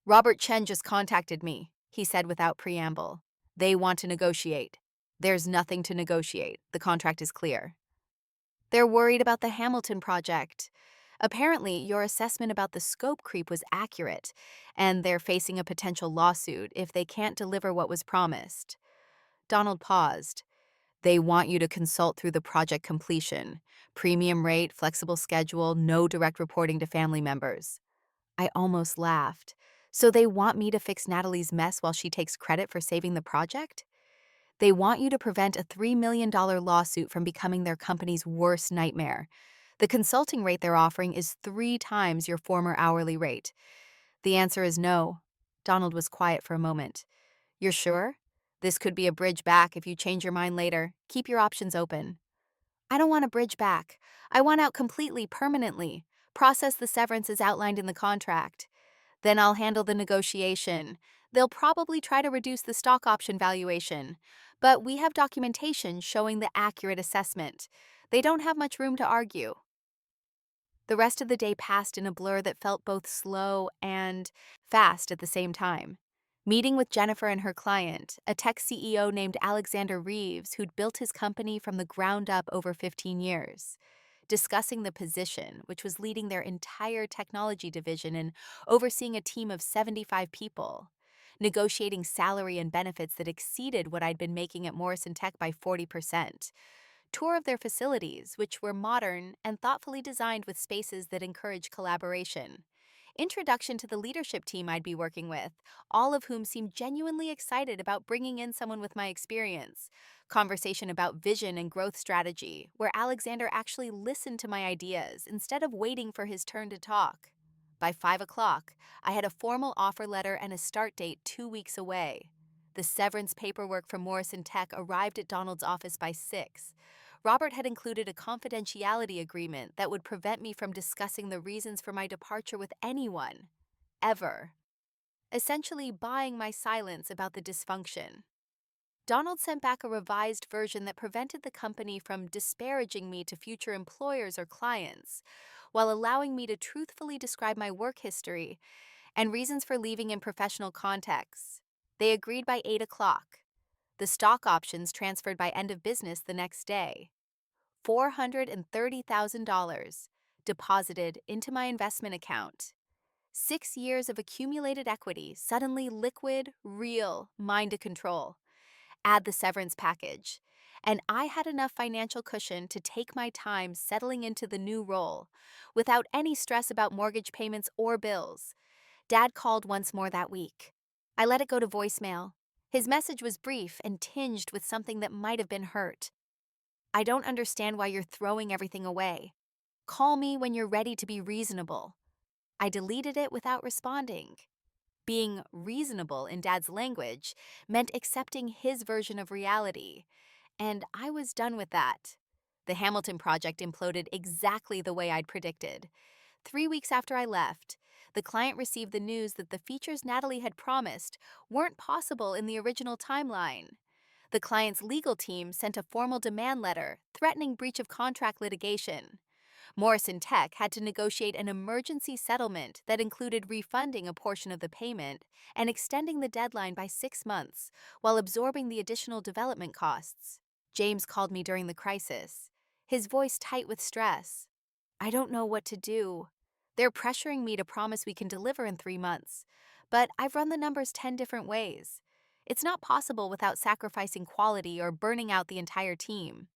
Robert Chen just contacted me, he said without preamble. They want to negotiate. There's nothing to negotiate. The contract is clear. They're worried about the Hamilton project. Apparently, your assessment about the scope creep was accurate, and they're facing a potential lawsuit if they can't deliver what was promised. Donald paused. They want you to consult through the project completion. Premium rate, flexible schedule, no direct reporting to family members. I almost laughed. So they want me to fix Natalie's mess while she takes credit for saving the project? They want you to prevent a $3 million lawsuit from becoming their company's worst nightmare. The consulting rate they're offering is 3 times your former hourly rate. The answer is no. Donald was quiet for a moment. You're sure? This could be a bridge back if you change your mind later. Keep your options open. I don't want a bridge back. I want out completely, permanently. Process the severance as outlined in the contract. Then I'll handle the negotiation. They'll probably try to reduce the stock option valuation, but we have documentation showing the accurate assessment. They don't have much room to argue. The rest of the day passed in a blur that felt both slow and fast at the same time. Meeting with Jennifer and her client, a tech CEO named Alexander Reeves, who'd built his company from the ground up over 15 years. Discussing the position, which was leading their entire technology division and overseeing a team of 75 people. Negotiating salary and benefits that exceeded what I'd been making at Morrison Tech by 40%. Tour of their facilities, which were modern and thoughtfully designed with spaces that encourage collaboration. Introduction to the leadership team I'd be working with, all of whom seemed genuinely excited about bringing in someone with my experience. Conversation about vision and growth strategy, where Alexander actually listened to my ideas instead of waiting for his turn to talk. By 5 o'clock, I had a formal offer letter and a start date 2 weeks away. The severance paperwork from Morrison Tech arrived at Donald's office by 6. Robert had included a confidentiality agreement that would prevent me from discussing the reasons for my departure with anyone, ever, essentially buying my silence about the dysfunction. Donald sent back a revised version that prevented the company from disparaging me to future employers or clients, while allowing me to truthfully describe my work history and reasons for leaving in professional contexts. They agreed by 8 o'clock. The stock options transferred by end of business the next day. $430,000 deposited into my investment account. 6 years of accumulated equity, suddenly liquid, real, mine to control. Add the severance package. And I had enough financial cushion to take my time settling into the new role, without any stress about mortgage payments or bills. Dad called once more that week. I let it go to voicemail. His message was brief and tinged with something that might have been hurt. I don't understand why you're throwing everything away. Call me when you're ready to be reasonable. I deleted it without responding. Being reasonable in Dad's language meant accepting his version of reality, and I was done with that. The Hamilton project imploded exactly the way I'd predicted. 3 weeks after I left, the client received the news that the features Natalie had promised weren't possible in the original timeline. The client's legal team sent a formal demand letter threatening breach of contract litigation. Morrison Tech had to negotiate an emergency settlement that included refunding a portion of the payment and extending the deadline by 6 months while absorbing the additional development costs. James called me during the crisis, his voice tight with stress. I don't know what to do. They're pressuring me to promise we can deliver in 3 months, but I've run the numbers 10 different ways. It's not possible without sacrificing quality or burning out the entire team.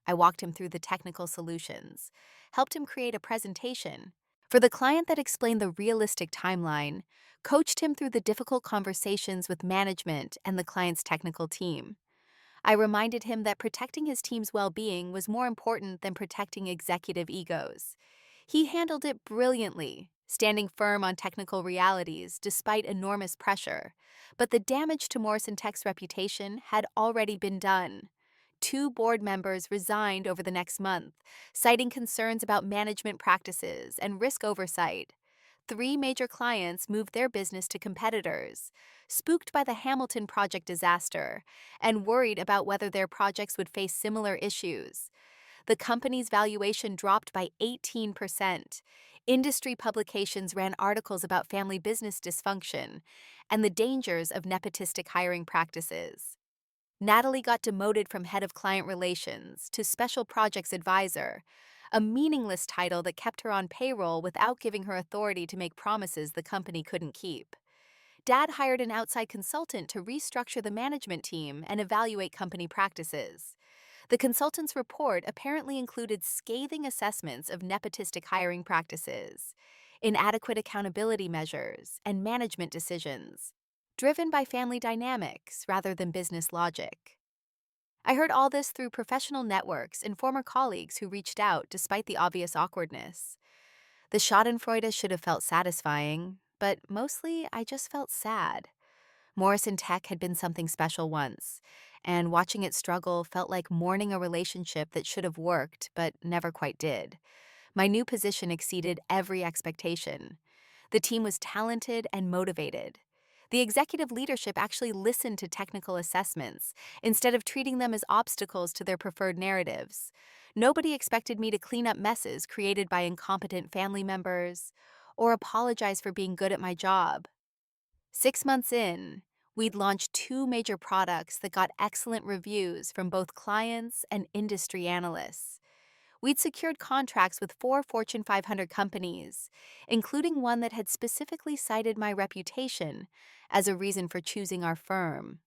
I walked him through the technical solutions, helped him create a presentation for the client that explained the realistic timeline, coached him through the difficult conversations with management and the client's technical team. I reminded him that protecting his team's well-being was more important than protecting executive egos. He handled it brilliantly, standing firm on technical realities despite enormous pressure. But the damage to Morrison Tech's reputation had already been done. Two board members resigned over the next month, citing concerns about management practices and risk oversight. Three major clients moved their business to competitors, spooked by the Hamilton project disaster, and worried about whether their projects would face similar issues. The company's valuation dropped by 18%. Industry publications ran articles about family business dysfunction and the dangers of nepotistic hiring practices. Natalie got demoted from head of client relations to special projects advisor, a meaningless title that kept her on payroll without giving her authority to make promises the company couldn't keep. Dad hired an outside consultant to restructure the management team and evaluate company practices. The consultant's report apparently included scathing assessments of nepotistic hiring practices, inadequate accountability measures, and management decisions, driven by family dynamics rather than business logic. I heard all this through professional networks and former colleagues who reached out despite the obvious awkwardness. The Schadenfreude should have felt satisfying, but mostly I just felt sad. Morrison Tech had been something special once, and watching it struggle felt like mourning a relationship that should have worked but never quite did. My new position exceeded every expectation. The team was talented and motivated. The executive leadership actually listened to technical assessments instead of treating them as obstacles to their preferred narratives. Nobody expected me to clean up messes created by incompetent family members or apologize for being good at my job. 6 months in, we'd launched two major products that got excellent reviews from both clients and industry analysts. We'd secured contracts with 4 Fortune 500 companies, including one that had specifically cited my reputation as a reason for choosing our firm.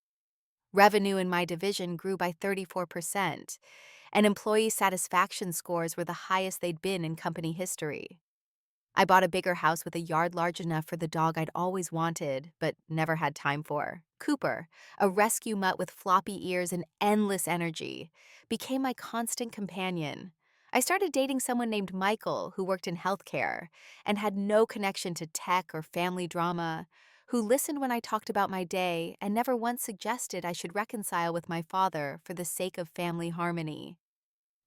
Revenue in my division grew by 34%, and employee satisfaction scores were the highest they'd been in company history. I bought a bigger house with a yard large enough for the dog I'd always wanted, but never had time for. Cooper, a rescue mutt with floppy ears and endless energy, became my constant companion. I started dating someone named Michael who worked in healthcare and had no connection to tech or family drama, who listened when I talked about my day and never once suggested I should reconcile with my father for the sake of family harmony.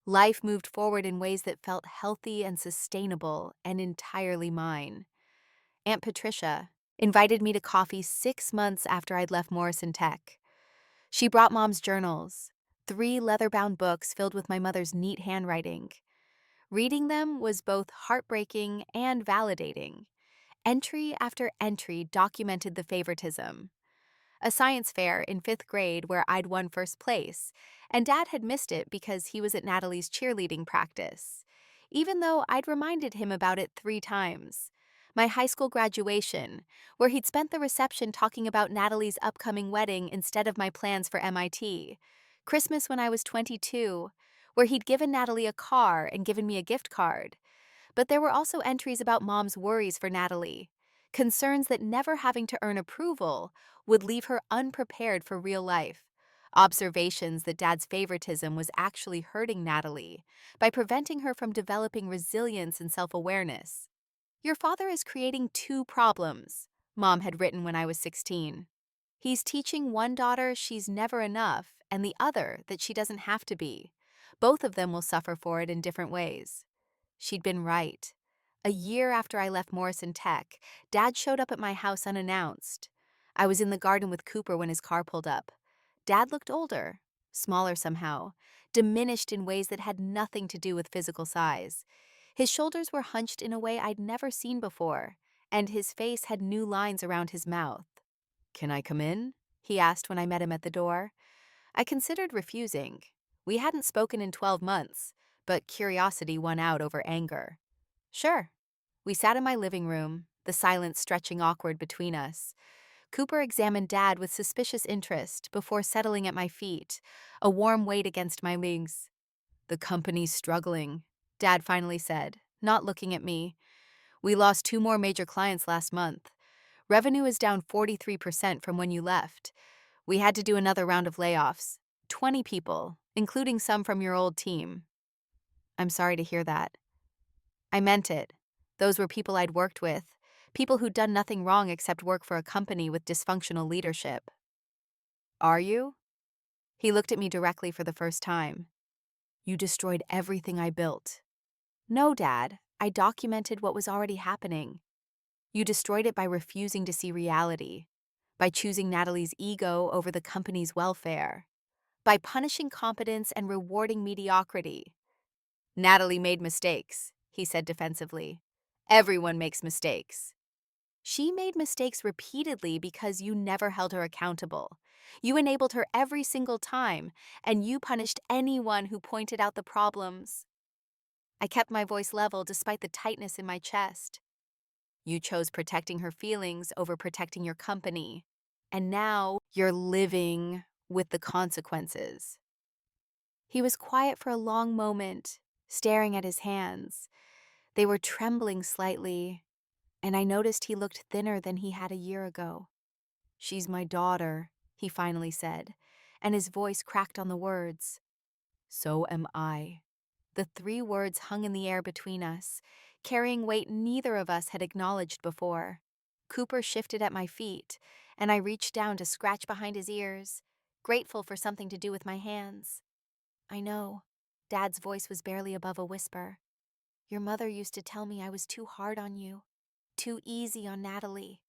Life moved forward in ways that felt healthy and sustainable and entirely mine. Aunt Patricia invited me to coffee 6 months after I'd left Morrison Tech. She brought Mom's journals, 3 leather-bound books filled with my mother's neat handwriting. Reading them was both heartbreaking and validating. Entry after entry documented the favoritism. A science fair in 5th grade where I'd won first place, and Dad had missed it because he was at Natalie's cheerleading practice, even though I'd reminded him about it 3 times. My high school graduation, where he'd spent the reception talking about Natalie's upcoming wedding instead of my plans for MIT. Christmas when I was 22, where he'd given Natalie a car and given me a gift card. But there were also entries about Mom's worries for Natalie, concerns that never having to earn approval would leave her unprepared for real life, observations that Dad's favoritism was actually hurting Natalie by preventing her from developing resilience and self-awareness. "Your father is creating two problems," Mom had written when I was 16. "He's teaching one daughter she's never enough and the other that she doesn't have to be. Both of them will suffer for it in different ways." She'd been right. A year after I left Morrison Tech, Dad showed up at my house unannounced. I was in the garden with Cooper when his car pulled up. Dad looked older, smaller somehow, diminished in ways that had nothing to do with physical size. His shoulders were hunched in a way I'd never seen before, and his face had new lines around his mouth. "Can I come in?" he asked when I met him at the door. I considered refusing. We hadn't spoken in 12 months, but curiosity won out over anger. "Sure." We sat in my living room, the silence stretching awkward between us. Cooper examined Dad with suspicious interest before settling at my feet, a warm weight against my wings. "The company's struggling," Dad finally said, not looking at me. "We lost 2 more major clients last month. Revenue is down 43% from when you left. We had to do another round of layoffs. 20 people, including some from your old team." "I'm sorry to hear that." I meant it. Those were people I'd worked with, people who'd done nothing wrong except work for a company with dysfunctional leadership. Are you? He looked at me directly for the first time. You destroyed everything I built. No, Dad. I documented what was already happening. You destroyed it by refusing to see reality, by choosing Natalie's ego over the company's welfare, by punishing competence and rewarding mediocrity. Natalie made mistakes, he said defensively. Everyone makes mistakes. She made mistakes repeatedly because you never held her accountable. You enabled her every single time, and you punished anyone who pointed out the problems. I kept my voice level despite the tightness in my chest. You chose protecting her feelings over protecting your company. And now you're living with the consequences. He was quiet for a long moment, staring at his hands. They were trembling slightly, and I noticed he looked thinner than he had a year ago. She's my daughter, he finally said, and his voice cracked on the words. So am I. The three words hung in the air between us, carrying weight neither of us had acknowledged before. Cooper shifted at my feet, and I reached down to scratch behind his ears, grateful for something to do with my hands. I know. Dad's voice was barely above a whisper. Your mother used to tell me I was too hard on you, too easy on Natalie.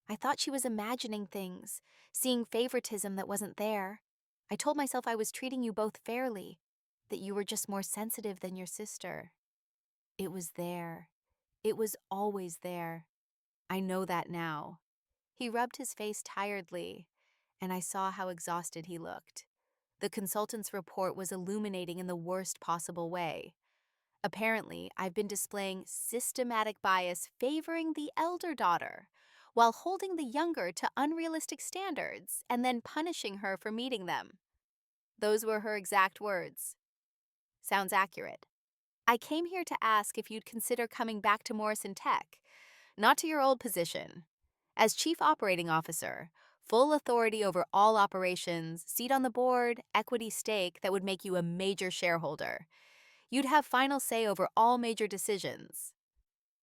I thought she was imagining things, seeing favoritism that wasn't there. I told myself I was treating you both fairly, that you were just more sensitive than your sister. It was there. It was always there. I know that now. He rubbed his face tiredly, and I saw how exhausted he looked. The consultant's report was illuminating in the worst possible way. Apparently, I've been displaying systematic bias favoring the elder daughter, while holding the younger to unrealistic standards and then punishing her for meeting them. Those were her exact words. Sounds accurate. I came here to ask if you'd consider coming back to Morrison Tech, not to your old position. As Chief Operating Officer, full authority over all operations, seat on the board, equity stake that would make you a major shareholder. You'd have final say over all major decisions.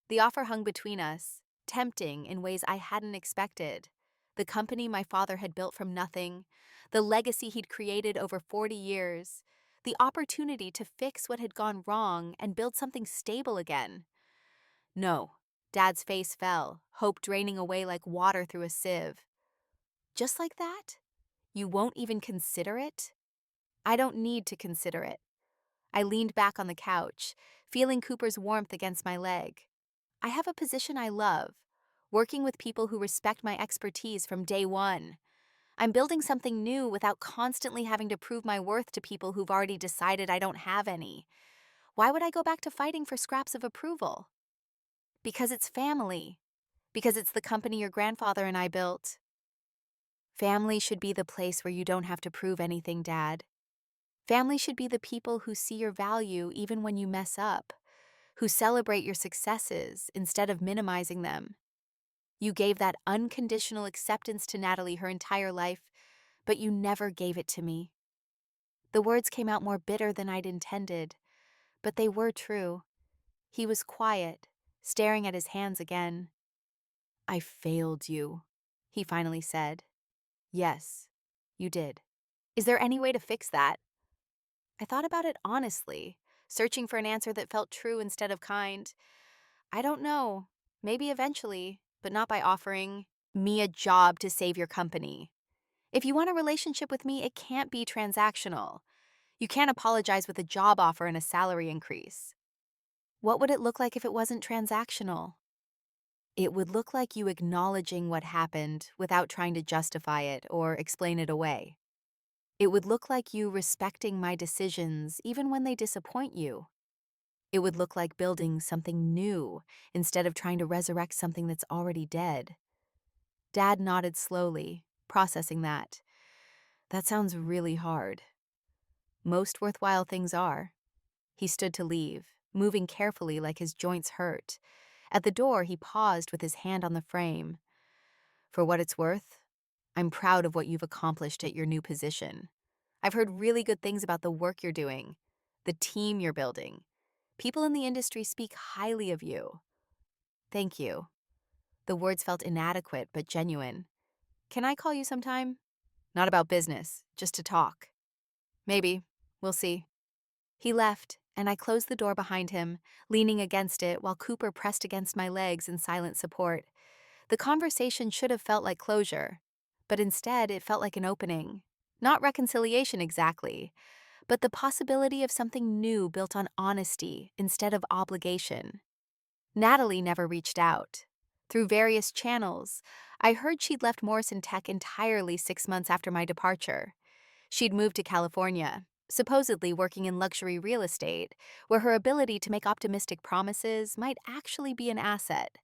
The offer hung between us, tempting in ways I hadn't expected. The company my father had built from nothing, the legacy he'd created over 40 years, the opportunity to fix what had gone wrong and build something stable again. No, Dad's face fell, hope draining away like water through a sieve. Just like that? You won't even consider it? I don't need to consider it. I leaned back on the couch, feeling Cooper's warmth against my leg. I have a position I love, working with people who respect my expertise from day one. I'm building something new without constantly having to prove my worth to people who've already decided I don't have any. Why would I go back to fighting for scraps of approval? Because it's family. Because it's the company your grandfather and I built. Family should be the place where you don't have to prove anything, Dad. Family should be the people who see your value even when you mess up, who celebrate your successes instead of minimizing them. You gave that unconditional acceptance to Natalie her entire life, but you never gave it to me. The words came out more bitter than I'd intended, but they were true. He was quiet, staring at his hands again. I failed you, he finally said. Yes, you did. Is there any way to fix that? I thought about it honestly, searching for an answer that felt true instead of kind. I don't know. Maybe eventually, but not by offering me a job to save your company. If you want a relationship with me, it can't be transactional. You can't apologize with a job offer and a salary increase. What would it look like if it wasn't transactional? It would look like you acknowledging what happened without trying to justify it or explain it away. It would look like you respecting my decisions even when they disappoint you. It would look like building something new instead of trying to resurrect something that's already dead. Dad nodded slowly, processing that. That sounds really hard. Most worthwhile things are. He stood to leave, moving carefully like his joints hurt. At the door, he paused with his hand on the frame. For what it's worth, I'm proud of what you've accomplished at your new position. I've heard really good things about the work you're doing, the team you're building. People in the industry speak highly of you." "Thank you." The words felt inadequate but genuine. "Can I call you sometime?" "Not about business, just to talk." "Maybe. We'll see." He left, and I closed the door behind him, leaning against it while Cooper pressed against my legs in silent support. The conversation should have felt like closure, but instead it felt like an opening. Not reconciliation exactly, but the possibility of something new built on honesty instead of obligation. Natalie never reached out. Through various channels, I heard she'd left Morrison Tech entirely 6 months after my departure. She'd moved to California, supposedly working in luxury real estate, where her ability to make optimistic promises might actually be an asset.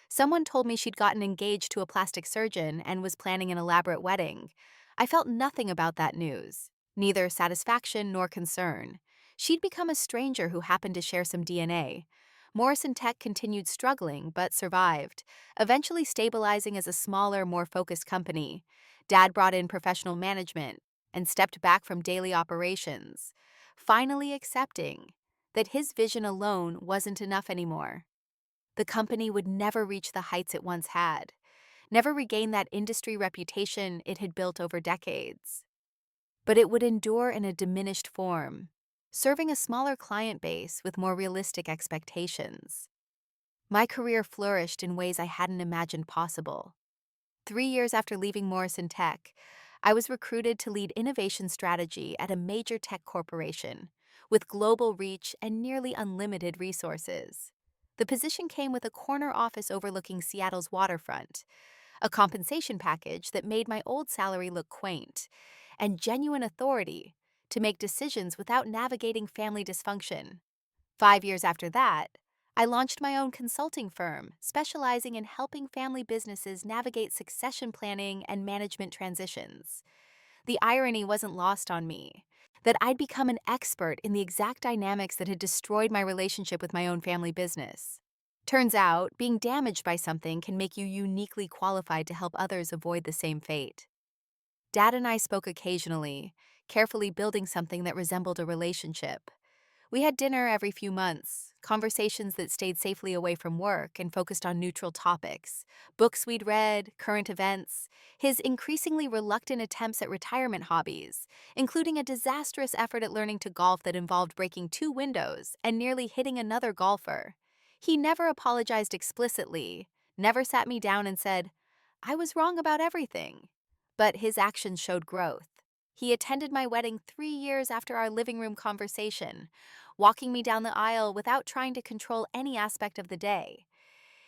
Someone told me she'd gotten engaged to a plastic surgeon and was planning an elaborate wedding. I felt nothing about that news, neither satisfaction nor concern. She'd become a stranger who happened to share some DNA. Morrison Tech continued struggling but survived, eventually stabilizing as a smaller, more focused company. Dad brought in professional management and stepped back from daily operations, finally accepting that his vision alone wasn't enough anymore. The company would never reach the heights it once had, never regain that industry reputation it had built over decades. But it would endure in a diminished form, serving a smaller client base with more realistic expectations. My career flourished in ways I hadn't imagined possible. 3 years after leaving Morrison Tech, I was recruited to lead innovation strategy at a major tech corporation, with global reach and nearly unlimited resources. The position came with a corner office overlooking Seattle's waterfront, a compensation package that made my old salary look quaint, and genuine authority to make decisions without navigating family dysfunction. 5 years after that, I launched my own consulting firm, specializing in helping family businesses navigate succession planning and management transitions. The irony wasn't lost on me that I'd become an expert in the exact dynamics that had destroyed my relationship with my own family business. Turns out, being damaged by something can make you uniquely qualified to help others avoid the same fate. Dad and I spoke occasionally, carefully building something that resembled a relationship. We had dinner every few months, conversations that stayed safely away from work and focused on neutral topics, books we'd read, current events, his increasingly reluctant attempts at retirement hobbies, including a disastrous effort at learning to golf that involved breaking 2 windows and nearly hitting another golfer. He never apologized explicitly, never sat me down and said, "I was wrong about everything." But his actions showed growth. He attended my wedding 3 years after our living room conversation, walking me down the aisle without trying to control any aspect of the day.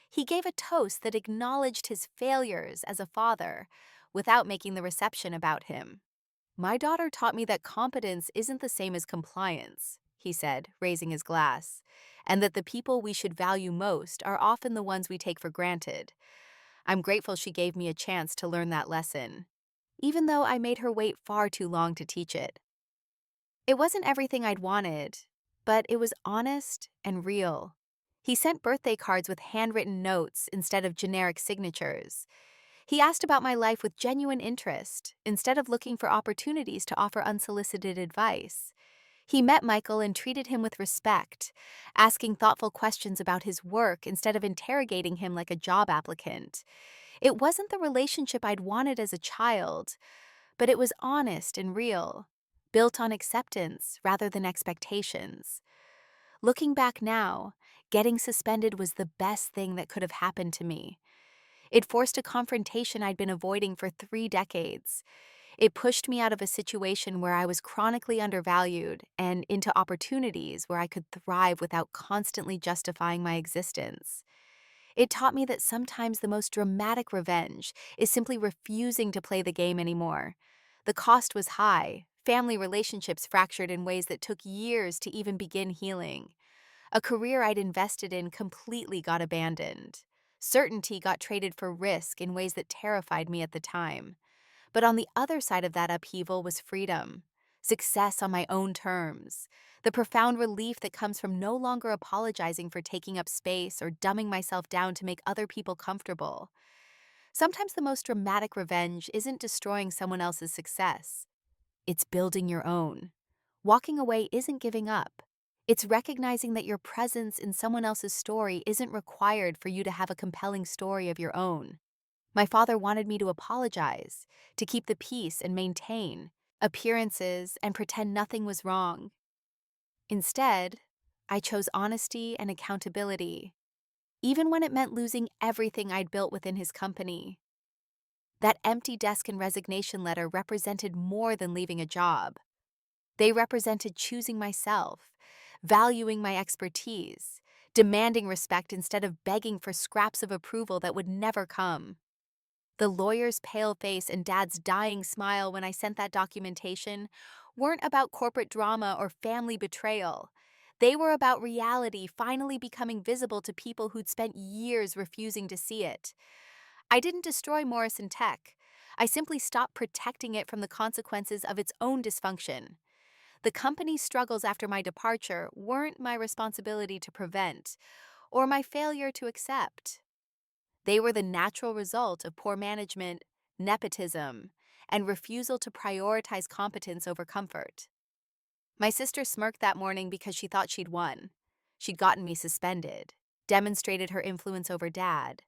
He gave a toast that acknowledged his failures as a father without making the reception about him. "My daughter taught me that competence isn't the same as compliance," he said, raising his glass, "and that the people we should value most are often the ones we take for granted. I'm grateful she gave me a chance to learn that lesson, even though I made her wait far too long to teach it." It wasn't everything I'd wanted, but it was honest and real. He sent birthday cards with handwritten notes instead of generic signatures. He asked about my life with genuine interest, instead of looking for opportunities to offer unsolicited advice. He met Michael and treated him with respect, asking thoughtful questions about his work instead of interrogating him like a job applicant. It wasn't the relationship I'd wanted as a child, but it was honest and real, built on acceptance rather than expectations. Looking back now, getting suspended was the best thing that could have happened to me. It forced a confrontation I'd been avoiding for 3 decades. It pushed me out of a situation where I was chronically undervalued and into opportunities where I could thrive without constantly justifying my existence. It taught me that sometimes the most dramatic revenge is simply refusing to play the game anymore. The cost was high, family relationships fractured in ways that took years to even begin healing. A career I'd invested in completely got abandoned. Certainty got traded for risk in ways that terrified me at the time. But on the other side of that upheaval was freedom, success on my own terms, the profound relief that comes from no longer apologizing for taking up space or dumbing myself down to make other people comfortable. Sometimes the most dramatic revenge isn't destroying someone else's success. It's building your own. Walking away isn't giving up. It's recognizing that your presence in someone else's story isn't required for you to have a compelling story of your own. My father wanted me to apologize, to keep the peace and maintain appearances and pretend nothing was wrong. Instead, I chose honesty and accountability, even when it meant losing everything I'd built within his company. That empty desk and resignation letter represented more than leaving a job. They represented choosing myself, valuing my expertise, demanding respect instead of begging for scraps of approval that would never come. The lawyer's pale face and dad's dying smile when I sent that documentation weren't about corporate drama or family betrayal. They were about reality finally becoming visible to people who'd spent years refusing to see it. I didn't destroy Morrison Tech. I simply stopped protecting it from the consequences of its own dysfunction. The company's struggles after my departure weren't my responsibility to prevent, or my failure to accept. They were the natural result of poor management, nepotism, and refusal to prioritize competence over comfort. My sister smirked that morning because she thought she'd won. She'd gotten me suspended, demonstrated her influence over Dad,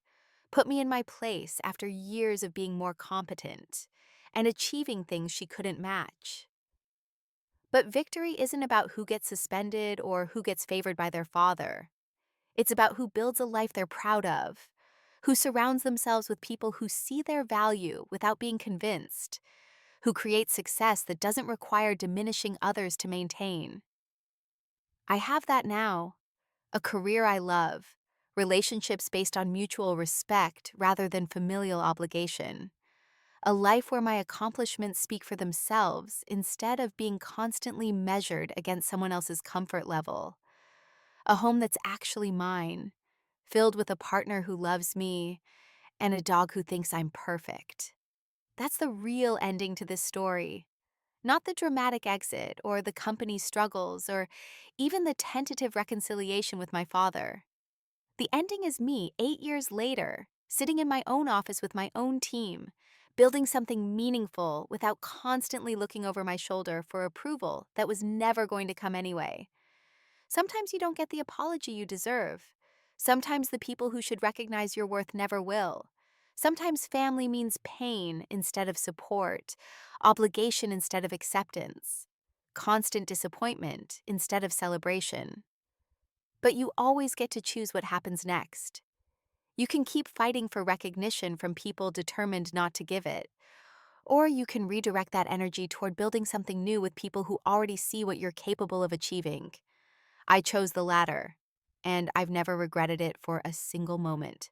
put me in my place after years of being more competent, and achieving things she couldn't match. But victory isn't about who gets suspended or who gets favored by their father. It's about who builds a life they're proud of, who surrounds themselves with people who see their value without being convinced, who create success that doesn't require diminishing others to maintain. I have that now, a career I love, relationships based on mutual respect rather than familial obligation, a life where my accomplishments speak for themselves instead of being constantly measured against someone else's comfort level, a home that's actually mine, filled with a partner who loves me and a dog who thinks I'm perfect. That's the real ending to this story, not the dramatic exit or the company's struggles or even the tentative reconciliation with my father. The ending is me 8 years later, sitting in my own office with my own team, building something meaningful without constantly looking over my shoulder for approval that was never going to come anyway. Sometimes you don't get the apology you deserve. Sometimes the people who should recognize your worth never will. Sometimes family means pain instead of support, obligation instead of acceptance, constant disappointment instead of celebration. But you always get to choose what happens next. You can keep fighting for recognition from people determined not to give it, or you can redirect that energy toward building something new with people who already see what you're capable of achieving. I chose the latter, and I've never regretted it for a single moment.